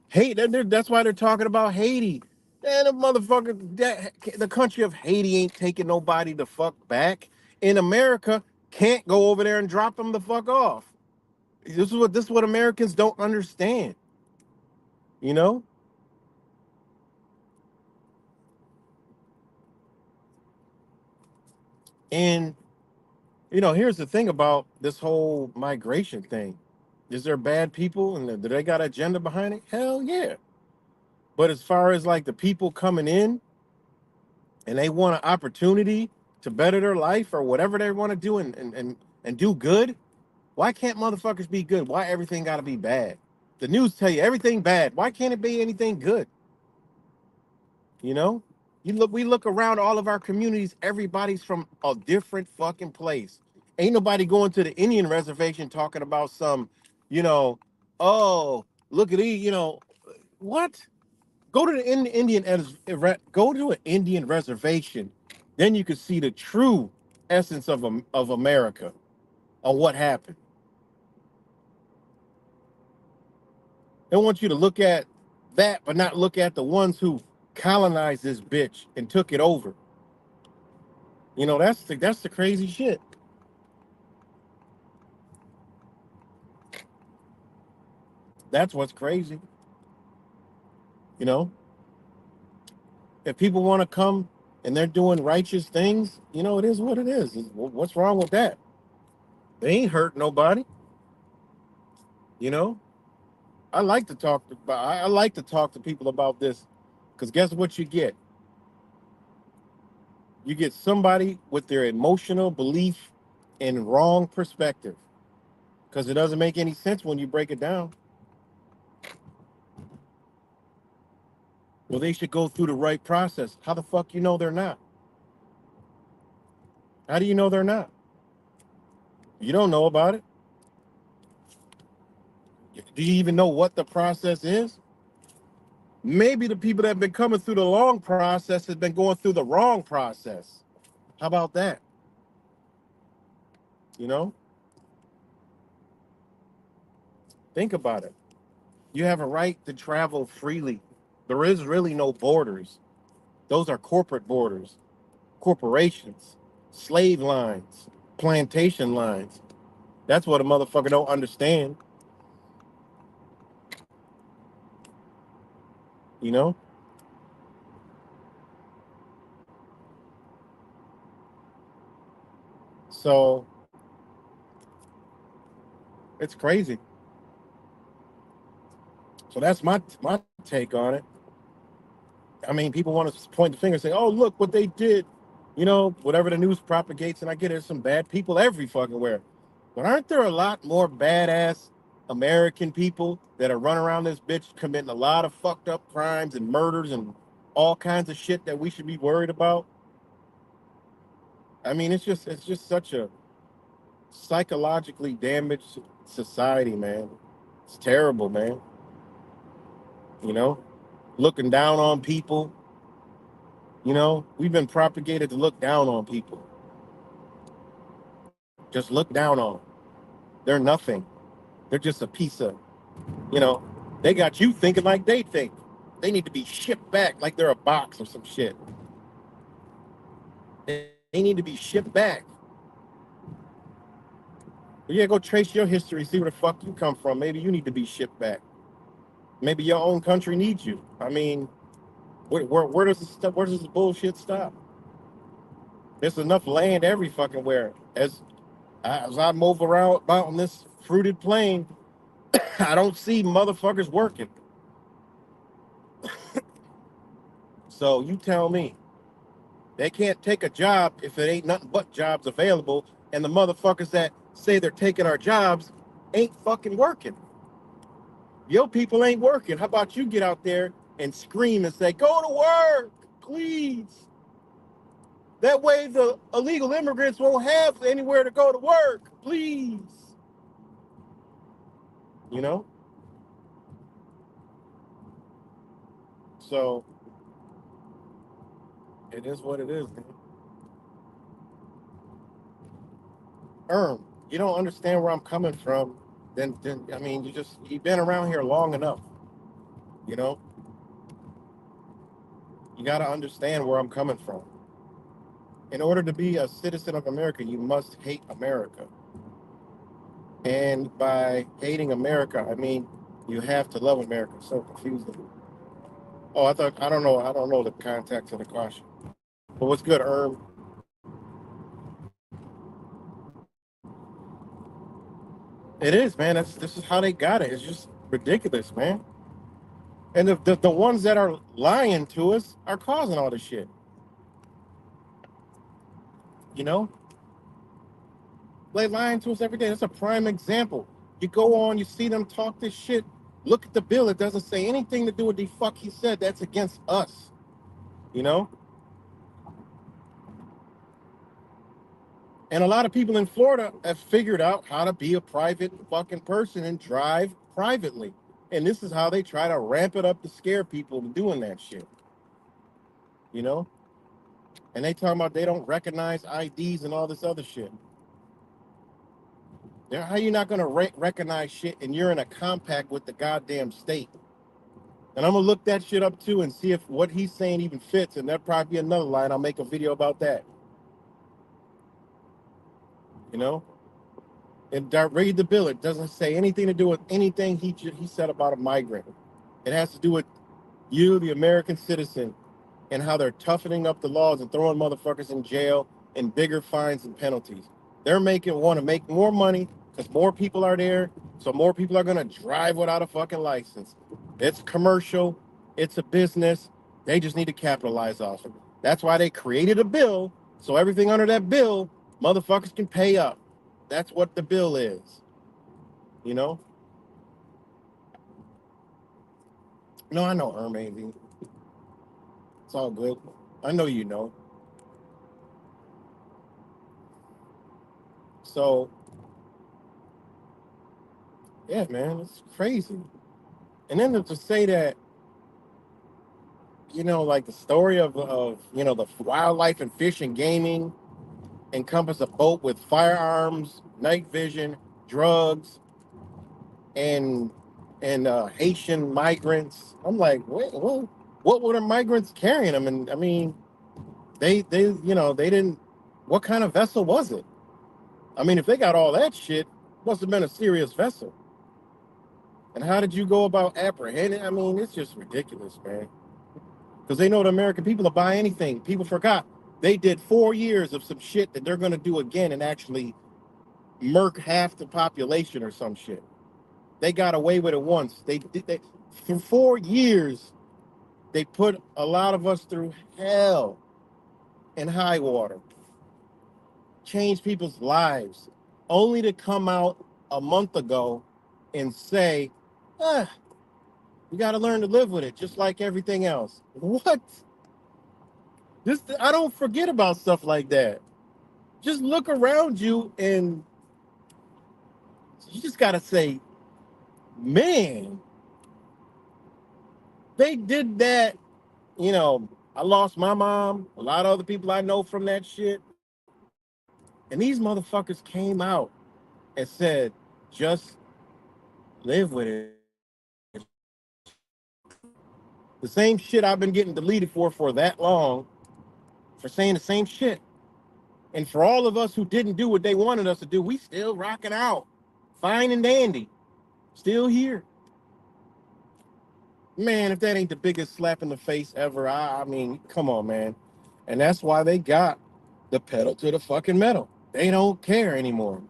Hey, that's why they're talking about Haiti. Man, the motherfucker, the country of Haiti ain't taking nobody the fuck back. In America, can't go over there and drop them the fuck off. This is what Americans don't understand. You know, and here's the thing about this whole migration thing. Is there bad people and do they got an agenda behind it? Hell yeah. But as far as like the people coming in and they want an opportunity to better their life or whatever they want to do and do good, why can't motherfuckers be good? Why everything got to be bad? The news tell you everything bad. Why can't it be anything good? You know, we look around all of our communities. Everybody's from a different fucking place. Ain't nobody going to the Indian reservation talking about some, you know, oh look at these, what? Go to the go to an Indian reservation, then you can see the true essence of America on what happened. They want you to look at that, but not look at the ones who colonized this bitch and took it over. That's the crazy shit. That's what's crazy. You know, if people want to come and they're doing righteous things, it is what it is. What's wrong with that? They ain't hurt nobody. You know, I like to talk to people about this, because guess what you get? You get somebody with their emotional belief and wrong perspective, because it doesn't make any sense when you break it down. Well, they should go through the right process. How the fuck you know they're not? How do you know they're not? You don't know about it. Do you even know what the process is? Maybe the people that have been coming through the long process have been going through the wrong process. How about that? You know, think about it. You have a right to travel freely. There is really no borders. Those are corporate borders, corporations, slave lines, plantation lines. That's what a motherfucker don't understand, you know? So it's crazy. So that's my take on it. I mean, people want to point the finger and say, "Oh, look what they did," whatever the news propagates. And I get there's some bad people every fucking where. But aren't there a lot more badass American people that are running around this bitch committing a lot of fucked up crimes and murders and all kinds of shit that we should be worried about? I mean, it's just such a psychologically damaged society, man. It's terrible, man. You know, looking down on people. We've been propagated to look down on people. Just look down on them. They're nothing. They're just a piece of, you know, they got you thinking like they think. They need to be shipped back like they're a box or some shit. They need to be shipped back. But yeah, go trace your history, see where the fuck you come from. Maybe you need to be shipped back. Maybe your own country needs you. I mean, where does this bullshit stop? There's enough land every fucking where. As I move around about on this fruited plain, I don't see motherfuckers working. So you tell me, they can't take a job if it ain't nothing but jobs available, and the motherfuckers that say they're taking our jobs ain't fucking working. Your people ain't working. How about you get out there and scream and say, "Go to work, please." That way the illegal immigrants won't have anywhere to go to work, please. You know? So it is what it is, man. You don't understand where I'm coming from, then I mean you've been around here long enough, you know? You gotta understand where I'm coming from. In order to be a citizen of America, you must hate America. And by hating America, I mean you have to love America. So confusing. Oh, I don't know the context of the question. But what's good, It is, man. This is how they got it. It's just ridiculous, man. And the ones that are lying to us are causing all this shit. You know, they lying to us every day. That's a prime example. You go on, you see them talk this shit. Look at the bill. It doesn't say anything to do with the fuck he said. That's against us. You know, and a lot of people in Florida have figured out how to be a private fucking person and drive privately. And this is how they try to ramp it up to scare people doing that shit. You know, and they talking about they don't recognize IDs and all this other shit. How you not gonna recognize shit and you're in a compact with the goddamn state? And I'm gonna look that shit up too and see if what he's saying even fits. And there'll probably be another line. I'll make a video about that. You know, and read the bill. It doesn't say anything to do with anything he said about a migrant. It has to do with you, the American citizen, and how they're toughening up the laws and throwing motherfuckers in jail and bigger fines and penalties. They're want to make more money because more people are there, so more people are gonna drive without a fucking license. It's commercial, it's a business. They just need to capitalize off it. That's why they created a bill, so everything under that bill, motherfuckers can pay up. That's what the bill is. You know? No, I know Maybe. It's all good. I know you know. So yeah, man, it's crazy. And then to say that, like the story of the wildlife and fish and gaming encompass a boat with firearms, night vision, drugs, and Haitian migrants. I'm like, wait, what were the migrants carrying them? And I mean, they didn't. What kind of vessel was it? I mean, if they got all that shit, must have been a serious vessel. And how did you go about apprehending? I mean, it's just ridiculous, man. Because they know the American people will buy anything. People forgot they did 4 years of some shit that they're going to do again and actually murk half the population or some shit. They got away with it once. For 4 years, they put a lot of us through hell and high water, changed people's lives. only to come out a month ago and say, ah, you got to learn to live with it, just like everything else. What? Just I don't forget about stuff like that. Just look around you, and you just got to say, man, they did that. I lost my mom, a lot of other people I know from that shit. And these motherfuckers came out and said, just live with it. Shut the fuck up. The same shit I've been getting deleted for that long, for saying the same shit. And for all of us who didn't do what they wanted us to do, we still rocking out. Fine and dandy. Still here. Man, if that ain't the biggest slap in the face ever, I mean, come on, man. And that's why they got the pedal to the fucking metal. They don't care anymore.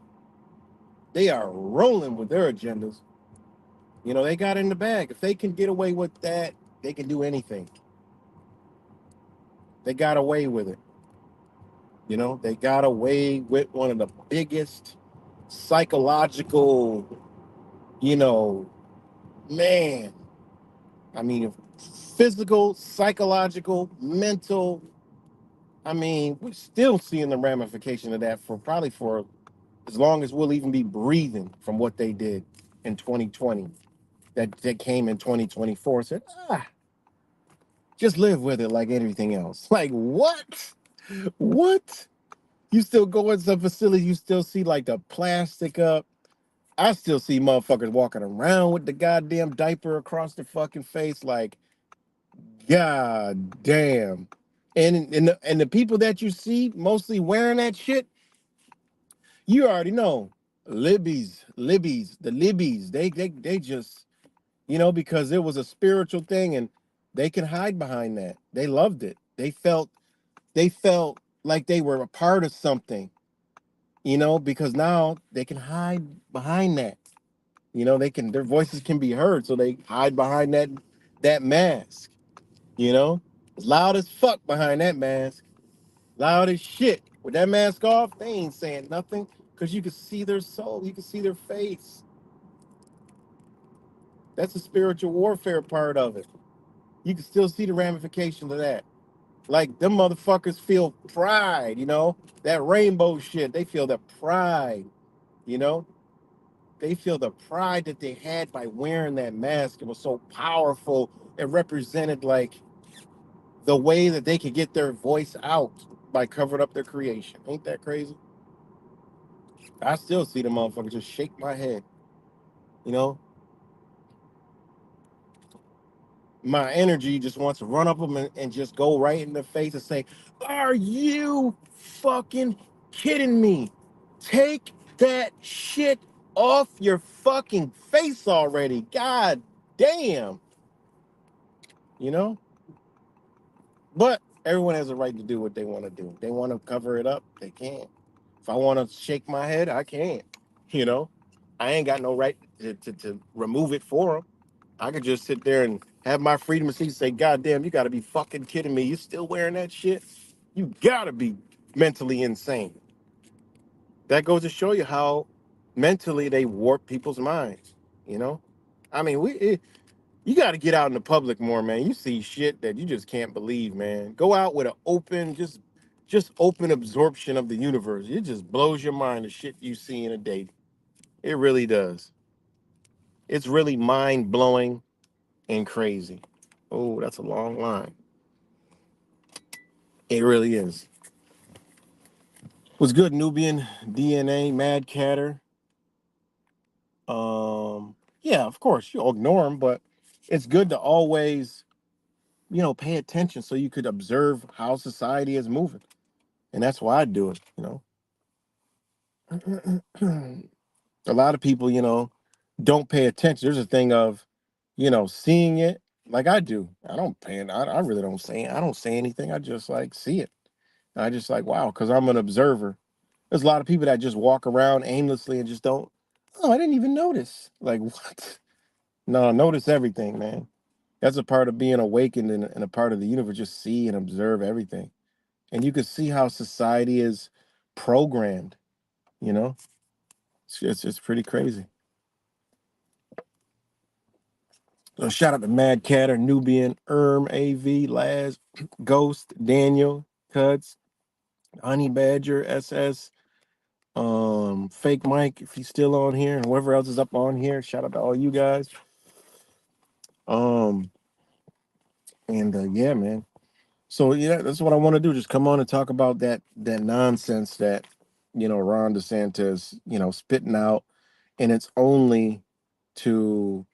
They are rolling with their agendas. They got in the bag. If they can get away with that, they can do anything. They got away with it. They got away with one of the biggest psychological, you know, man, I mean, physical, psychological, mental. I mean, we're still seeing the ramification of that for probably for as long as we'll even be breathing from what they did in 2020 that came in 2024. Said, just live with it like everything else. Like, what? What? You still go in some facilities, you still see like the plastic up. I still see motherfuckers walking around with the goddamn diaper across their fucking face. Like, god damn. And the people that you see mostly wearing that shit, you already know. The Libbies, they just, because it was a spiritual thing and they can hide behind that. They loved it. They felt like they were a part of something, because now they can hide behind that. Their voices can be heard, so they hide behind that mask, you know? It's loud as fuck behind that mask. Loud as shit. With that mask off, they ain't saying nothing because you can see their soul, you can see their face. That's the spiritual warfare part of it. You can still see the ramifications of that. Like them motherfuckers feel pride, that rainbow shit. They feel the pride, you know. They feel the pride that they had by wearing that mask. It was so powerful. It represented like the way that they could get their voice out by covering up their creation. Ain't that crazy? I still see the motherfucker just shake my head. You know, my energy just wants to run up them and just go right in the face and say, "Are you fucking kidding me? Take that shit off your fucking face already. God damn." You know? But everyone has a right to do what they want to do. If they want to cover it up, they can. If I want to shake my head, I can. You know? I ain't got no right to remove it for them. I could just sit there and have my freedom of speech and say, God damn, you got to be fucking kidding me. You still wearing that shit? You got to be mentally insane. That goes to show you how mentally they warp people's minds. You know? I mean, you got to get out in the public more, man. You see shit that you just can't believe, man. Go out with an open, just open absorption of the universe. It just blows your mind the shit you see in a day. It really does. It's really mind blowing and crazy. Oh, that's a long line. It really is. What's good, Nubian DNA, Mad Catter? Yeah, of course you'll ignore them, but it's good to always, pay attention so you could observe how society is moving, and that's why I do it. A lot of people, don't pay attention. There's a thing of, seeing it like I do. I don't pay. I really don't say. I don't say anything. I just like see it. I just like wow, because I'm an observer. There's a lot of people that just walk around aimlessly and just don't. Oh, I didn't even notice. Like what? No, notice everything, man. That's a part of being awakened and a part of the universe. Just see and observe everything, and you can see how society is programmed. You know. It's pretty crazy. So shout out to Mad Catter, Nubian, AV, Laz, Ghost, Daniel, Cuts, Honey Badger, SS, Fake Mike, if he's still on here, and whoever else is up on here. Shout out to all you guys. Um, and yeah, man. So yeah, that's what I want to do. Just come on and talk about that nonsense that Ron DeSantis spitting out, and it's only to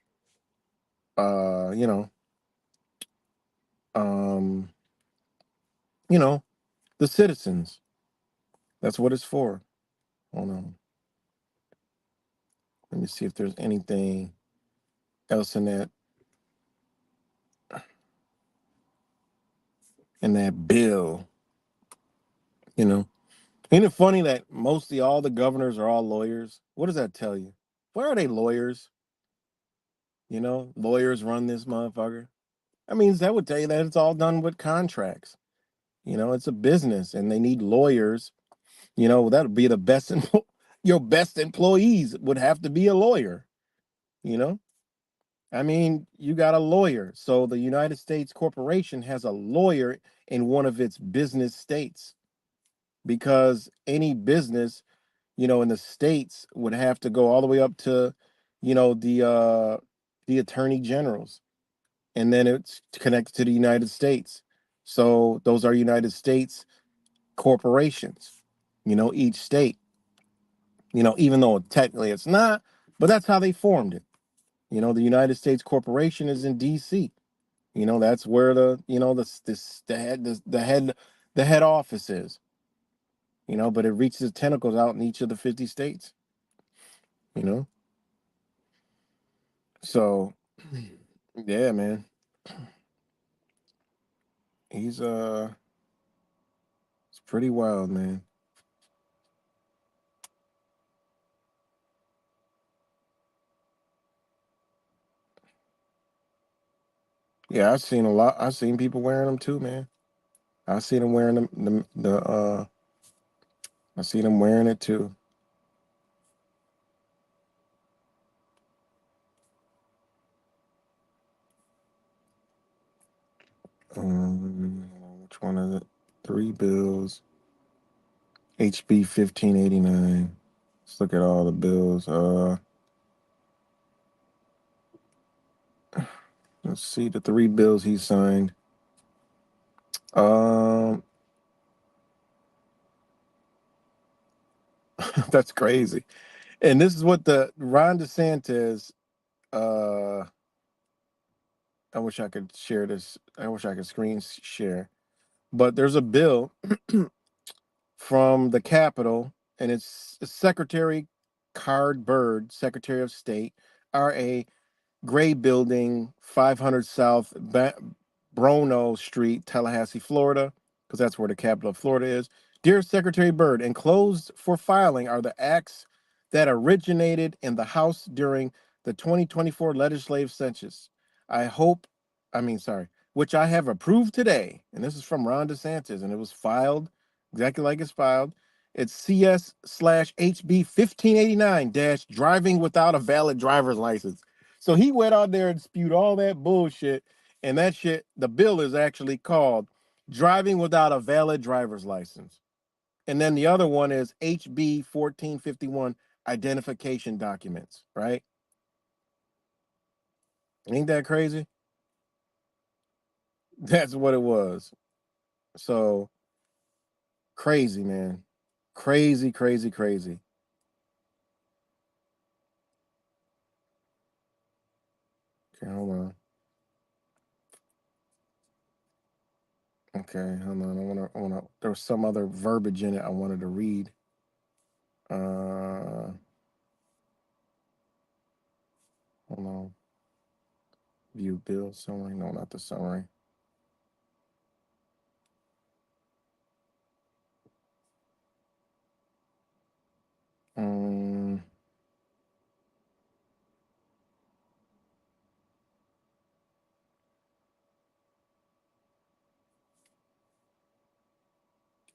uh you know um you know the citizens. That's what it's for. Hold on, let me see if there's anything else in that bill. You know, ain't it funny that mostly all the governors are all lawyers? What does that tell you? Why are they lawyers? Lawyers run this motherfucker. I mean, that would tell you that it's all done with contracts. It's a business and they need lawyers. That would be the best. Your best employees would have to be a lawyer. You know, I mean, you got a lawyer. So the United States corporation has a lawyer in one of its business states because any business, in the states would have to go all the way up to, the attorney generals, and then it's connected to the United States. So those are United States corporations, each state, even though technically it's not, but that's how they formed it. The United States corporation is in DC. That's where the head office is, but it reaches tentacles out in each of the 50 states, you know? So, yeah, man. He's it's pretty wild, man. Yeah, I've seen a lot. I've seen people wearing them too, man. I seen them wearing them. I seen them wearing it too. Which one is it? Three bills. HB 1589. Let's look at all the bills. Let's see the three bills he signed. Um, that's crazy. And this is what the Ron DeSantis. Uh, I wish I could share this. I wish I could screen share. But there's a bill from the Capitol, and it's Secretary Card Bird, Secretary of State, R.A. Gray Building, 500 South Brono Street, Tallahassee, Florida, because that's where the capital of Florida is. Dear Secretary Byrd, enclosed for filing are the acts that originated in the House during the 2024 legislative sessions. I hope, sorry, which I have approved today. And this is from Ron DeSantis, and it was filed exactly like it's filed. It's CS/HB 1589 driving without a valid driver's license. So he went out there and spewed all that bullshit, and that shit, the bill is actually called driving without a valid driver's license. And then the other one is HB 1451 identification documents, right? Ain't that crazy? That's what it was. So crazy, man. Crazy, crazy, crazy. Okay, hold on. Okay, hold on. I wanna there was some other verbiage in it I wanted to read. Uh Hold on. View bill summary. No, not the summary. Um,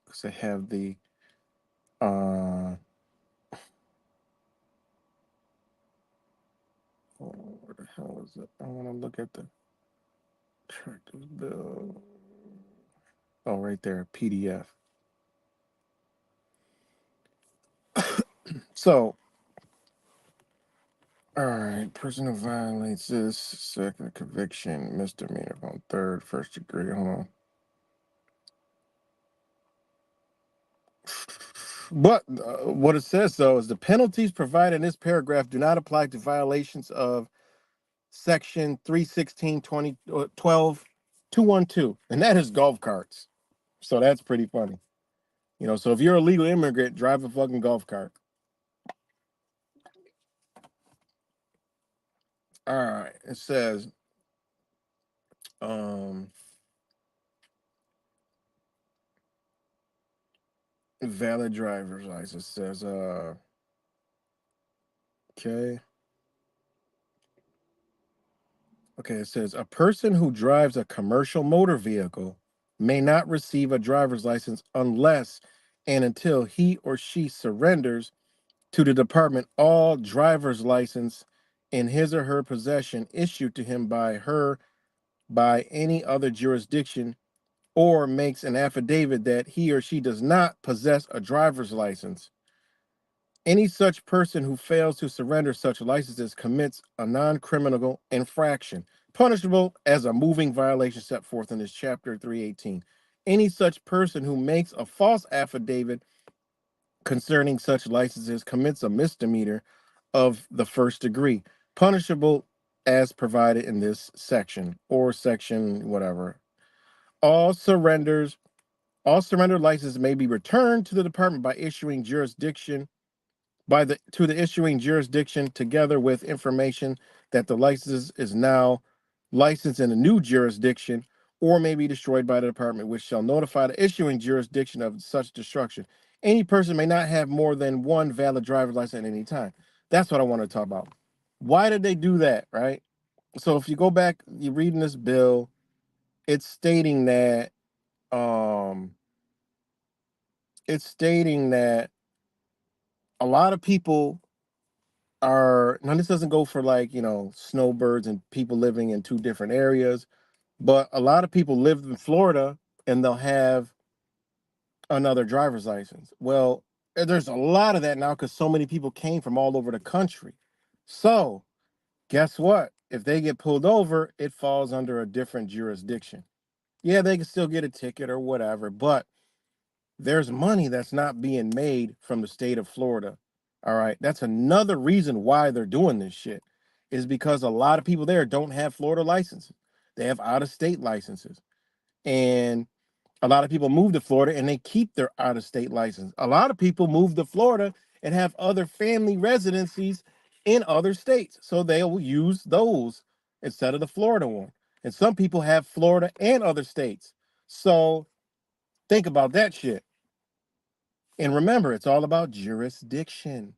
because I have the uh How is it? I want to look at the tractor's bill. Oh, right there, PDF. So, all right, person who violates this second conviction, misdemeanor on third, first degree. Hold on. But what it says though is the penalties provided in this paragraph do not apply to violations of section 316 212, and that is golf carts. So that's pretty funny. So if you're a legal immigrant, drive a fucking golf cart. All right. It says, um, valid driver's license says, okay. Okay, it says a person who drives a commercial motor vehicle may not receive a driver's license unless and until he or she surrenders to the department all driver's license in his or her possession issued to him by any other jurisdiction, or makes an affidavit that he or she does not possess a driver's license. Any such person who fails to surrender such licenses commits a non-criminal infraction, punishable as a moving violation set forth in this chapter 318. Any such person who makes a false affidavit concerning such licenses commits a misdemeanor of the first degree, punishable as provided in this section or section whatever. All surrenders, all surrendered licenses may be returned to the department by issuing jurisdiction by the to the issuing jurisdiction together with information that the license is now licensed in a new jurisdiction, or may be destroyed by the department, which shall notify the issuing jurisdiction of such destruction. Any person may not have more than one valid driver's license at any time. That's what I want to talk about. Why did they do that, right? So if you go back, you're reading this bill, it's stating that um it's stating that a lot of people are now, this doesn't go for like snowbirds and people living in two different areas, but a lot of people live in Florida and they'll have another driver's license. Well, there's a lot of that now because so many people came from all over the country. So guess what? If they get pulled over, it falls under a different jurisdiction. Yeah, they can still get a ticket or whatever, but there's money that's not being made from the state of Florida. All right. That's another reason why they're doing this shit, is because a lot of people there don't have Florida licenses. They have out of state licenses. And a lot of people move to Florida and they keep their out of state license. A lot of people move to Florida and have other family residencies in other states. So they'll use those instead of the Florida one. And some people have Florida and other states. So think about that shit. And remember, it's all about jurisdiction.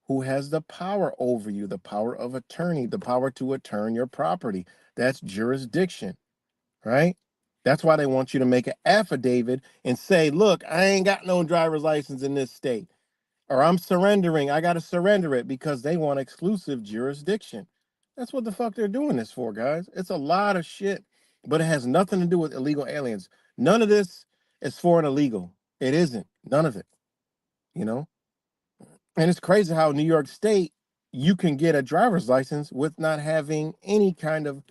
Who has the power over you? The power of attorney, the power to return your property. That's jurisdiction, right? That's why they want you to make an affidavit and say, look, I ain't got no driver's license in this state. Or I'm surrendering. I got to surrender it because they want exclusive jurisdiction. That's what the fuck they're doing this for, guys. It's a lot of shit, but it has nothing to do with illegal aliens. None of this is for an illegal. It isn't. None of it, you know? And it's crazy how New York State, you can get a driver's license with not having any kind of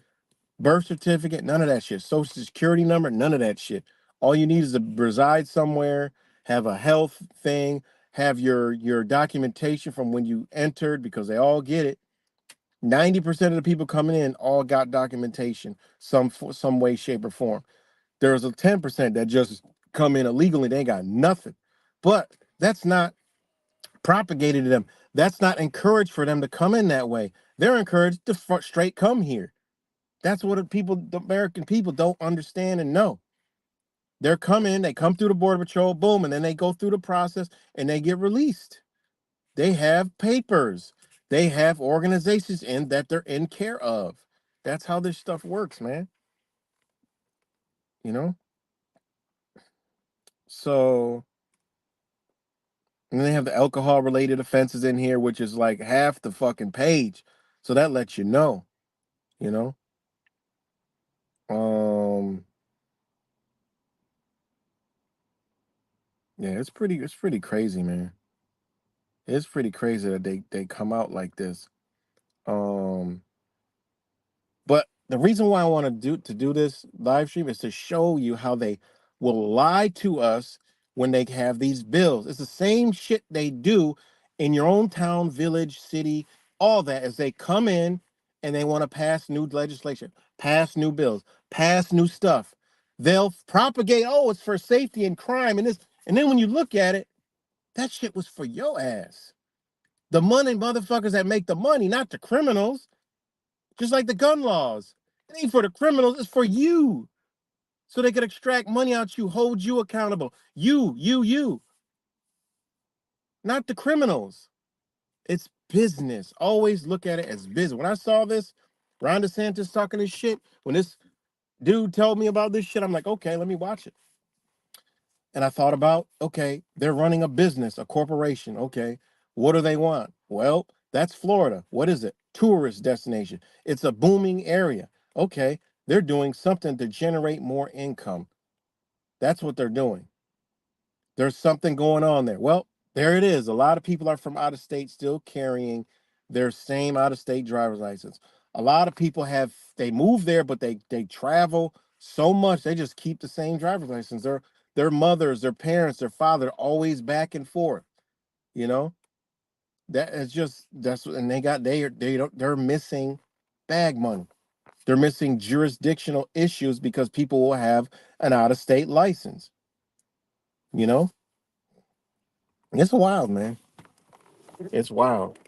birth certificate, none of that shit. Social security number, none of that shit. All you need is to reside somewhere, have a health thing, have your documentation from when you entered, because they all get it. 90% of the people coming in all got documentation, some way, shape, or form. There's a 10% that just come in illegally, they ain't got nothing. But that's not propagated to them. That's not encouraged for them to come in that way. They're encouraged to straight come here. That's what the American people don't understand and know. They're coming, they come through the Border Patrol, boom, and then they go through the process and they get released. They have papers. They have organizations in that they're in care of. That's how this stuff works, man. You know? So, and then they have the alcohol related offenses in here, which is like half the fucking page. So that lets you know. You know, um, yeah, it's pretty crazy, man. It's pretty crazy that they come out like this. Um, But the reason why I want to do this live stream is to show you how they will lie to us when they have these bills. It's the same shit they do in your own town, village, city, all that as they come in and they want to pass new legislation, pass new bills, pass new stuff. They'll propagate, oh, it's for safety and crime and this. And then when you look at it, that shit was for your ass. The money motherfuckers that make the money, not the criminals. Just like the gun laws. It ain't for the criminals, it's for you. So they can extract money out you, hold you accountable. You, not the criminals. It's business. Always look at it as business. When I saw this, Ron DeSantis talking this shit, when this dude told me about this shit, I'm like, okay, let me watch it. And I thought about, okay, they're running a business, a corporation. Okay, what do they want? Well, that's Florida. What is it? Tourist destination. It's a booming area. Okay, they're doing something to generate more income. That's what they're doing. There's something going on there. Well, there it is. A lot of people are from out of state still carrying their same out of state driver's license. A lot of people they move there, but they travel so much they just keep the same driver's license. Their mothers, their parents, their father always back and forth. You know that is just that's what, and they're missing bag money. They're missing jurisdictional issues because people will have an out of state license. You know, it's wild, man. It's wild.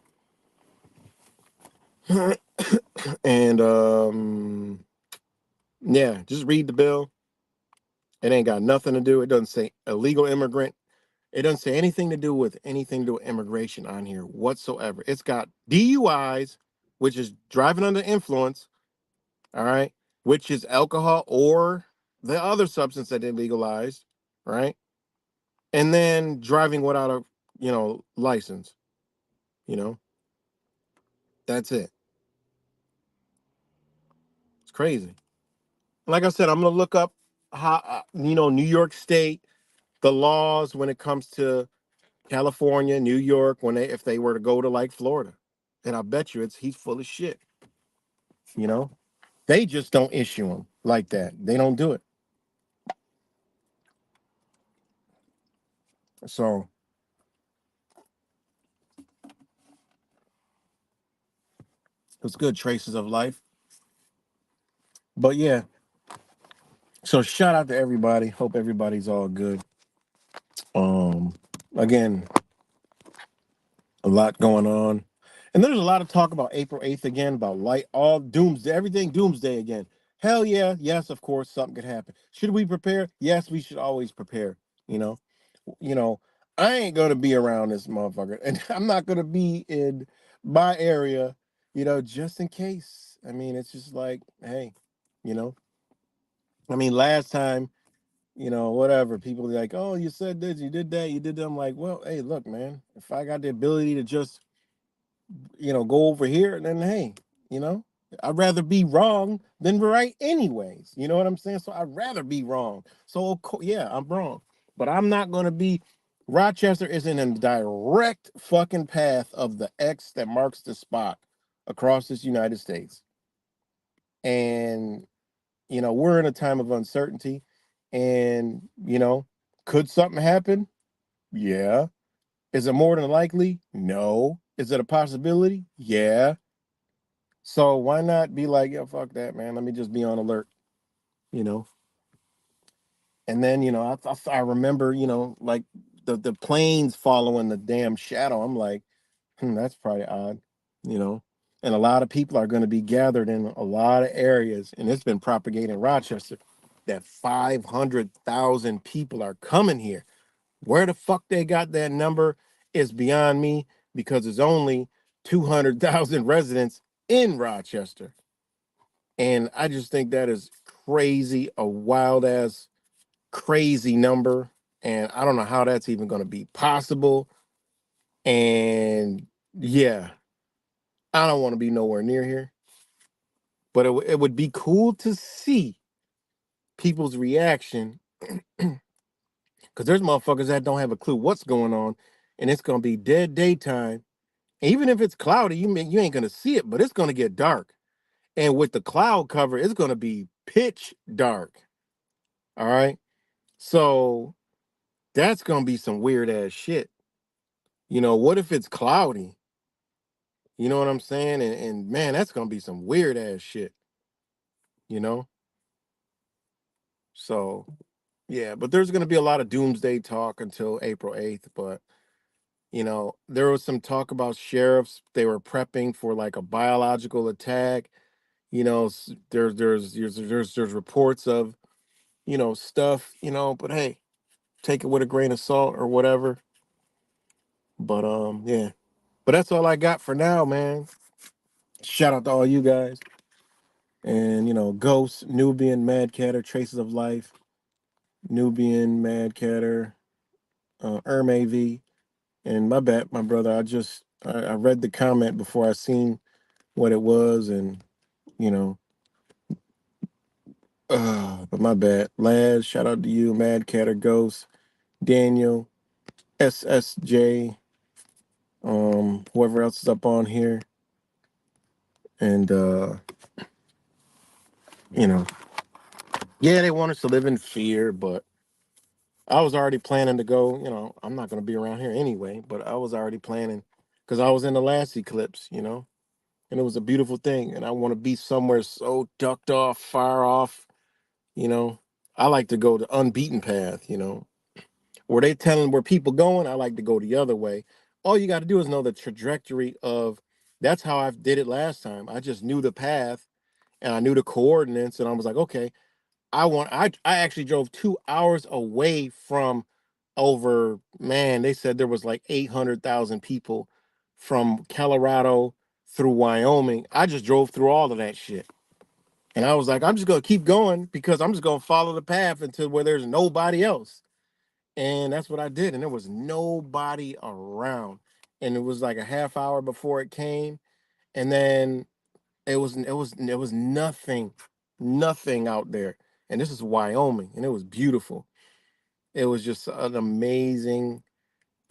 And yeah, just read the bill. It ain't got nothing to do. It doesn't say illegal immigrant. It doesn't say anything to do with anything to do with immigration on here whatsoever. It's got DUIs, which is driving under influence, all right, which is alcohol or the other substance that they legalized, right? And then driving without a, license, you know. That's it. It's crazy. Like I said, I'm going to look up how New York State, the laws when it comes to California, New York, when if they were to go to like Florida. And I bet you he's full of shit, you know? They just don't issue them like that. They don't do it. So it's good traces of life. But yeah, so shout out to everybody. Hope everybody's all good. Um Again, a lot going on. And there's a lot of talk about April 8th again, about light, all doomsday, everything doomsday again. Hell yeah, yes, of course, something could happen. Should we prepare? Yes, we should always prepare. You know, you know, I ain't gonna be around this motherfucker, and I'm not gonna be in my area, just in case. I mean, it's just like, hey, you know, I mean, last time, whatever, people are like, oh, you said this, you did that, you did that. I'm like, well, hey, look, man, if I got the ability to just go over here, then hey, you know, I'd rather be wrong than right anyways. You know what I'm saying? So I'd rather be wrong. So yeah, I'm wrong. But I'm not gonna be Rochester is in a direct fucking path of the X that marks the spot across this United States. And we're in a time of uncertainty. And could something happen? Yeah. Is it more than likely? No. Is it a possibility? Yeah. So why not be like, yo, fuck that, man. Let me just be on alert, you know. And then I remember like the planes following the damn shadow. I'm like, that's probably odd, you know. And a lot of people are going to be gathered in a lot of areas, and it's been propagated in Rochester that 500,000 people are coming here. Where the fuck they got that number is beyond me because there's only 200,000 residents in Rochester. And I just think that is crazy, a wild ass, crazy number. And I don't know how that's even going to be possible. And yeah, I don't want to be nowhere near here. But it would be cool to see people's reaction because there's motherfuckers that don't have a clue what's going on, and it's gonna be dead daytime. Even if it's cloudy, you ain't gonna see it, but it's gonna get dark. And with the cloud cover, it's gonna be pitch dark. All right. So that's gonna be some weird ass shit. What if it's cloudy? You know what I'm saying? And man, that's gonna be some weird ass shit, you know? So yeah, but there's gonna be a lot of doomsday talk until April 8th. But there was some talk about sheriffs. They were prepping for like a biological attack. There's reports of, stuff, but hey, take it with a grain of salt or whatever. But yeah. But that's all I got for now, man. Shout out to all you guys. And Ghost, Nubian, Mad Catter, Traces of Life, Nubian, Mad Catter, AV. And my bad, my brother. I read the comment before I seen what it was, and you know, but my bad. Laz, shout out to you, Mad Catter, Ghost, Daniel, SSJ, whoever else is up on here, and you know, yeah, they want us to live in fear, but I was already planning to go. I'm not going to be around here anyway, but I was already planning because I was in the last eclipse, and it was a beautiful thing. And I want to be somewhere so ducked off, far off, you know. I like to go the unbeaten path, where they telling where people going. I like to go the other way. All you got to do is know the trajectory of. That's how I did it last time. I just knew the path and I knew the coordinates, and I was like, okay, I actually drove 2 hours away from over, man, they said there was like 800,000 people from Colorado through Wyoming. I just drove through all of that shit. And I was like, I'm just gonna keep going because I'm just gonna follow the path until where there's nobody else. And that's what I did. And there was nobody around. And it was like a half hour before it came. And then it was nothing out there. And this is Wyoming, and it was beautiful. It was just an amazing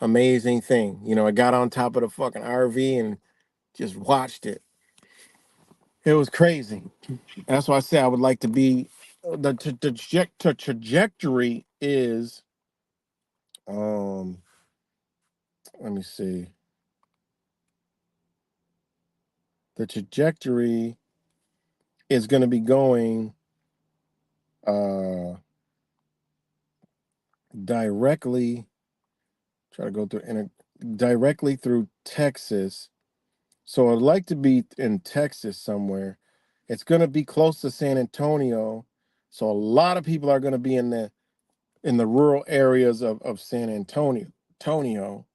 thing. I got on top of the fucking RV and just watched it. It was crazy. That's why I say I would like to be. The trajectory is, um let me see. The trajectory is going to be going uh directly. Try to go through directly through Texas. So I'd like to be in Texas somewhere. It's going to be close to San Antonio. So a lot of people are going to be in the rural areas of San Antonio,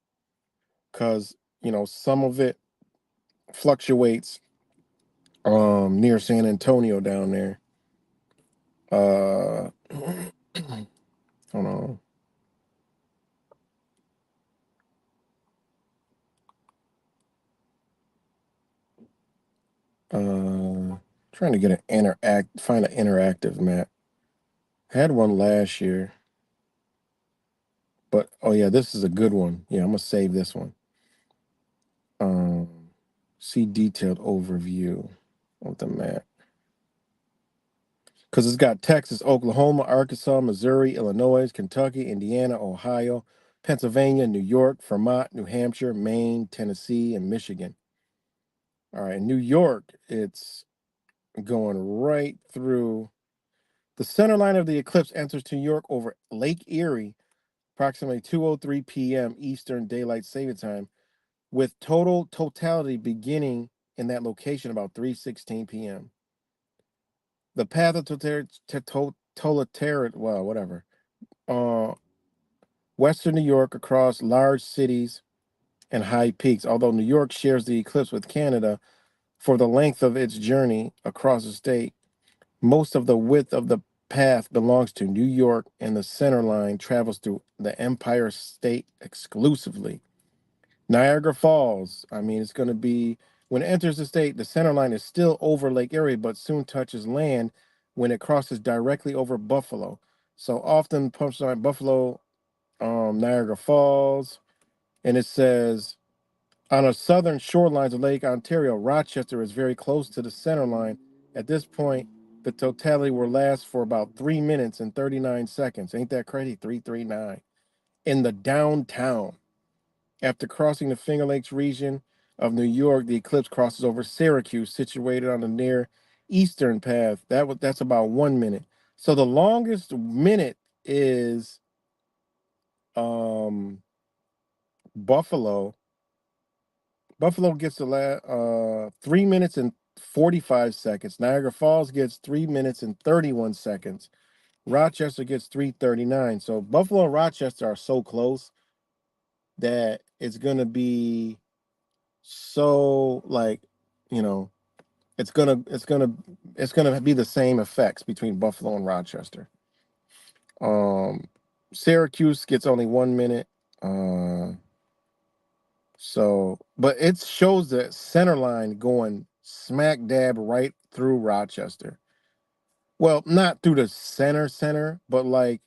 because some of it fluctuates near San Antonio down there. Hold on. Trying to get find an interactive map. Had one last year, but oh yeah, this is a good one. Yeah, I'm gonna save this one. Um, See detailed overview of the map because it's got Texas, Oklahoma, Arkansas, Missouri, Illinois, Kentucky, Indiana, Ohio, Pennsylvania, New York, Vermont, New Hampshire, Maine, Tennessee, and Michigan. All right, New York, it's going right through. The center line of the eclipse enters to New York over Lake Erie, approximately 2:03 p.m. Eastern Daylight Saving Time, with totality beginning in that location about 3:16 p.m. The path of totalitarian, well, whatever, uh, Western New York across large cities and high peaks. Although New York shares the eclipse with Canada for the length of its journey across the state, most of the width of the path belongs to New York, and the center line travels through the Empire State exclusively. Niagara Falls, I mean, it's going to be When it enters the state, the center line is still over Lake Erie, but soon touches land when it crosses directly over Buffalo. So often pumps like Buffalo, Niagara Falls, and it says on the southern shorelines of Lake Ontario, Rochester is very close to the center line. At this point, the totality will last for about 3 minutes and 39 seconds. Ain't that crazy? 339. In the downtown. After crossing the Finger Lakes region of New York, the eclipse crosses over Syracuse, situated on the near eastern path. That's about 1 minute. So the longest minute is um Buffalo. Buffalo gets the 3 minutes and 45 seconds. Niagara Falls gets 3 minutes and 31 seconds. Rochester gets 3:39. So Buffalo and Rochester are so close that it's gonna be so like, you know, it's gonna it's gonna it's gonna be the same effects between Buffalo and Rochester. Um Syracuse gets only 1 minute. So, but it shows the center line going smack dab right through Rochester. Well, not through the center, but like,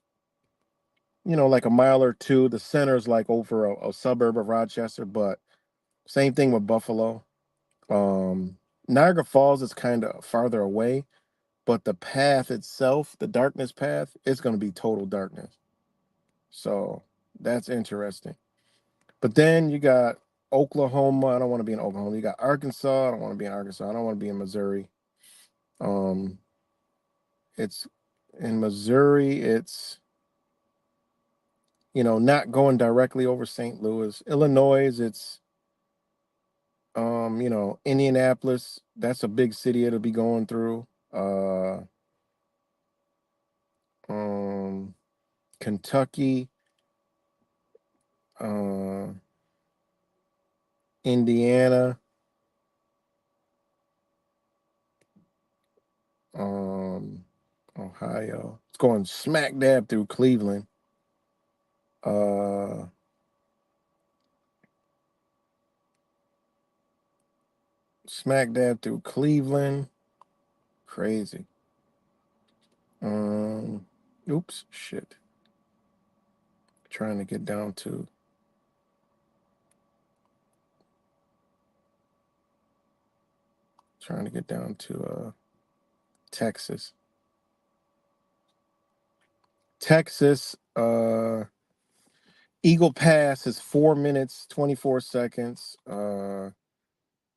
like a mile or two. The center's like over a suburb of Rochester, but same thing with Buffalo. Um, Niagara Falls is kind of farther away, but the path itself, the darkness path, it's going to be total darkness. So that's interesting. But then you got Oklahoma. I don't want to be in Oklahoma. You got Arkansas. I don't want to be in Arkansas. I don't want to be in Missouri. Um, it's in Missouri. It's not going directly over St. Louis. Illinois. It's Indianapolis. That's a big city. It'll be going through. Um, Kentucky. Uh, Indiana. Um, Ohio. It's going smack dab through Cleveland. Uh, Smack dab through Cleveland. Crazy. Um, Oops, shit. Trying to get down to Texas. Texas, Eagle Pass is 4 minutes, 24 seconds.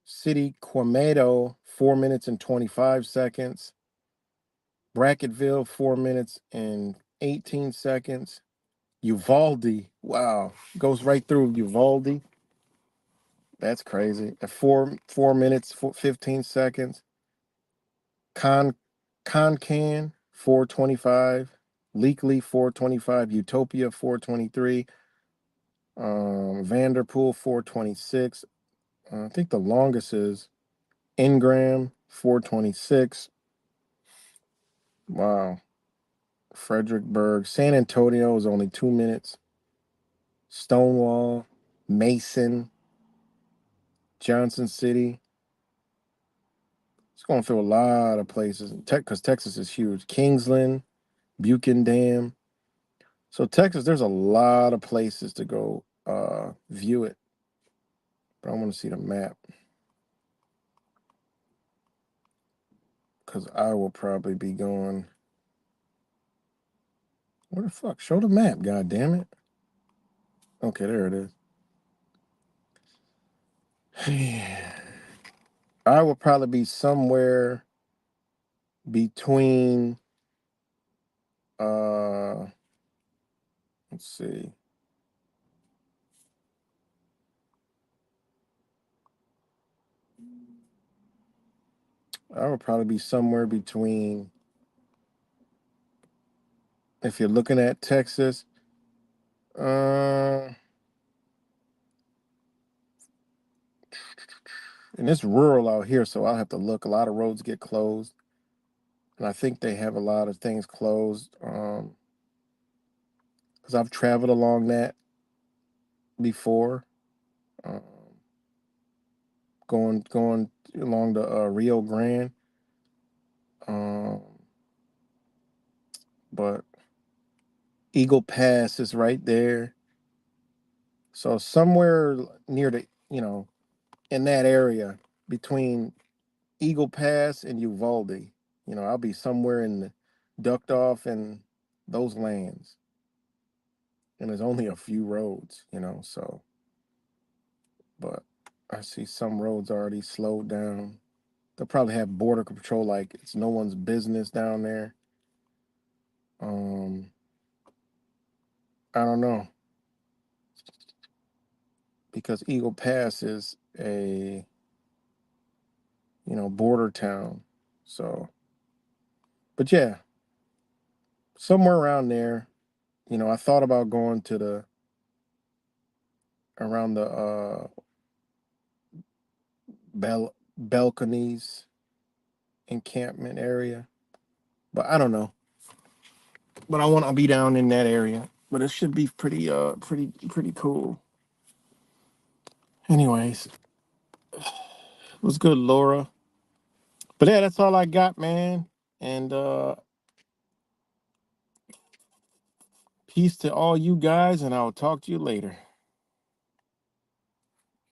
City Quemedo, 4 minutes and 25 seconds. Bracketville, 4 minutes and 18 seconds. Uvalde, wow, goes right through Uvalde. That's crazy. At 4 minutes, 15 seconds. Con Concan, 425. Leakley, 425. Utopia, 423. Vanderpool, 426. I think the longest is Ingram, 426. Wow. Fredericksburg. San Antonio is only 2 minutes. Stonewall, Mason, Johnson City. It's going through a lot of places because Texas is huge. Kingsland, Buchan Dam. So Texas, there's a lot of places to go view it. But I want to see the map because I will probably be going. Where the fuck? Show the map, god damn it. Okay, there it is. I will probably be somewhere between uh let's see. I would probably be somewhere between, if you're looking at Texas, uh and it's rural out here, so I'll have to look. A lot of roads get closed. And I think they have a lot of things closed. Because I've traveled along that before. Um, going along the Rio Grande. Um, but Eagle Pass is right there. So somewhere near the, in that area between Eagle Pass and Uvalde, I'll be somewhere in the ducked off in those lands. And there's only a few roads, so, but I see some roads already slowed down. They'll probably have border control like it's no one's business down there. Um, I don't know, because Eagle Pass is a, border town. So, but yeah, somewhere around there, I thought about going to the around the balconies encampment area, but I don't know. But I want to be down in that area. But it should be pretty cool. Anyways, it was good, Laura. But yeah, that's all I got, man. And peace to all you guys, and I'll talk to you later.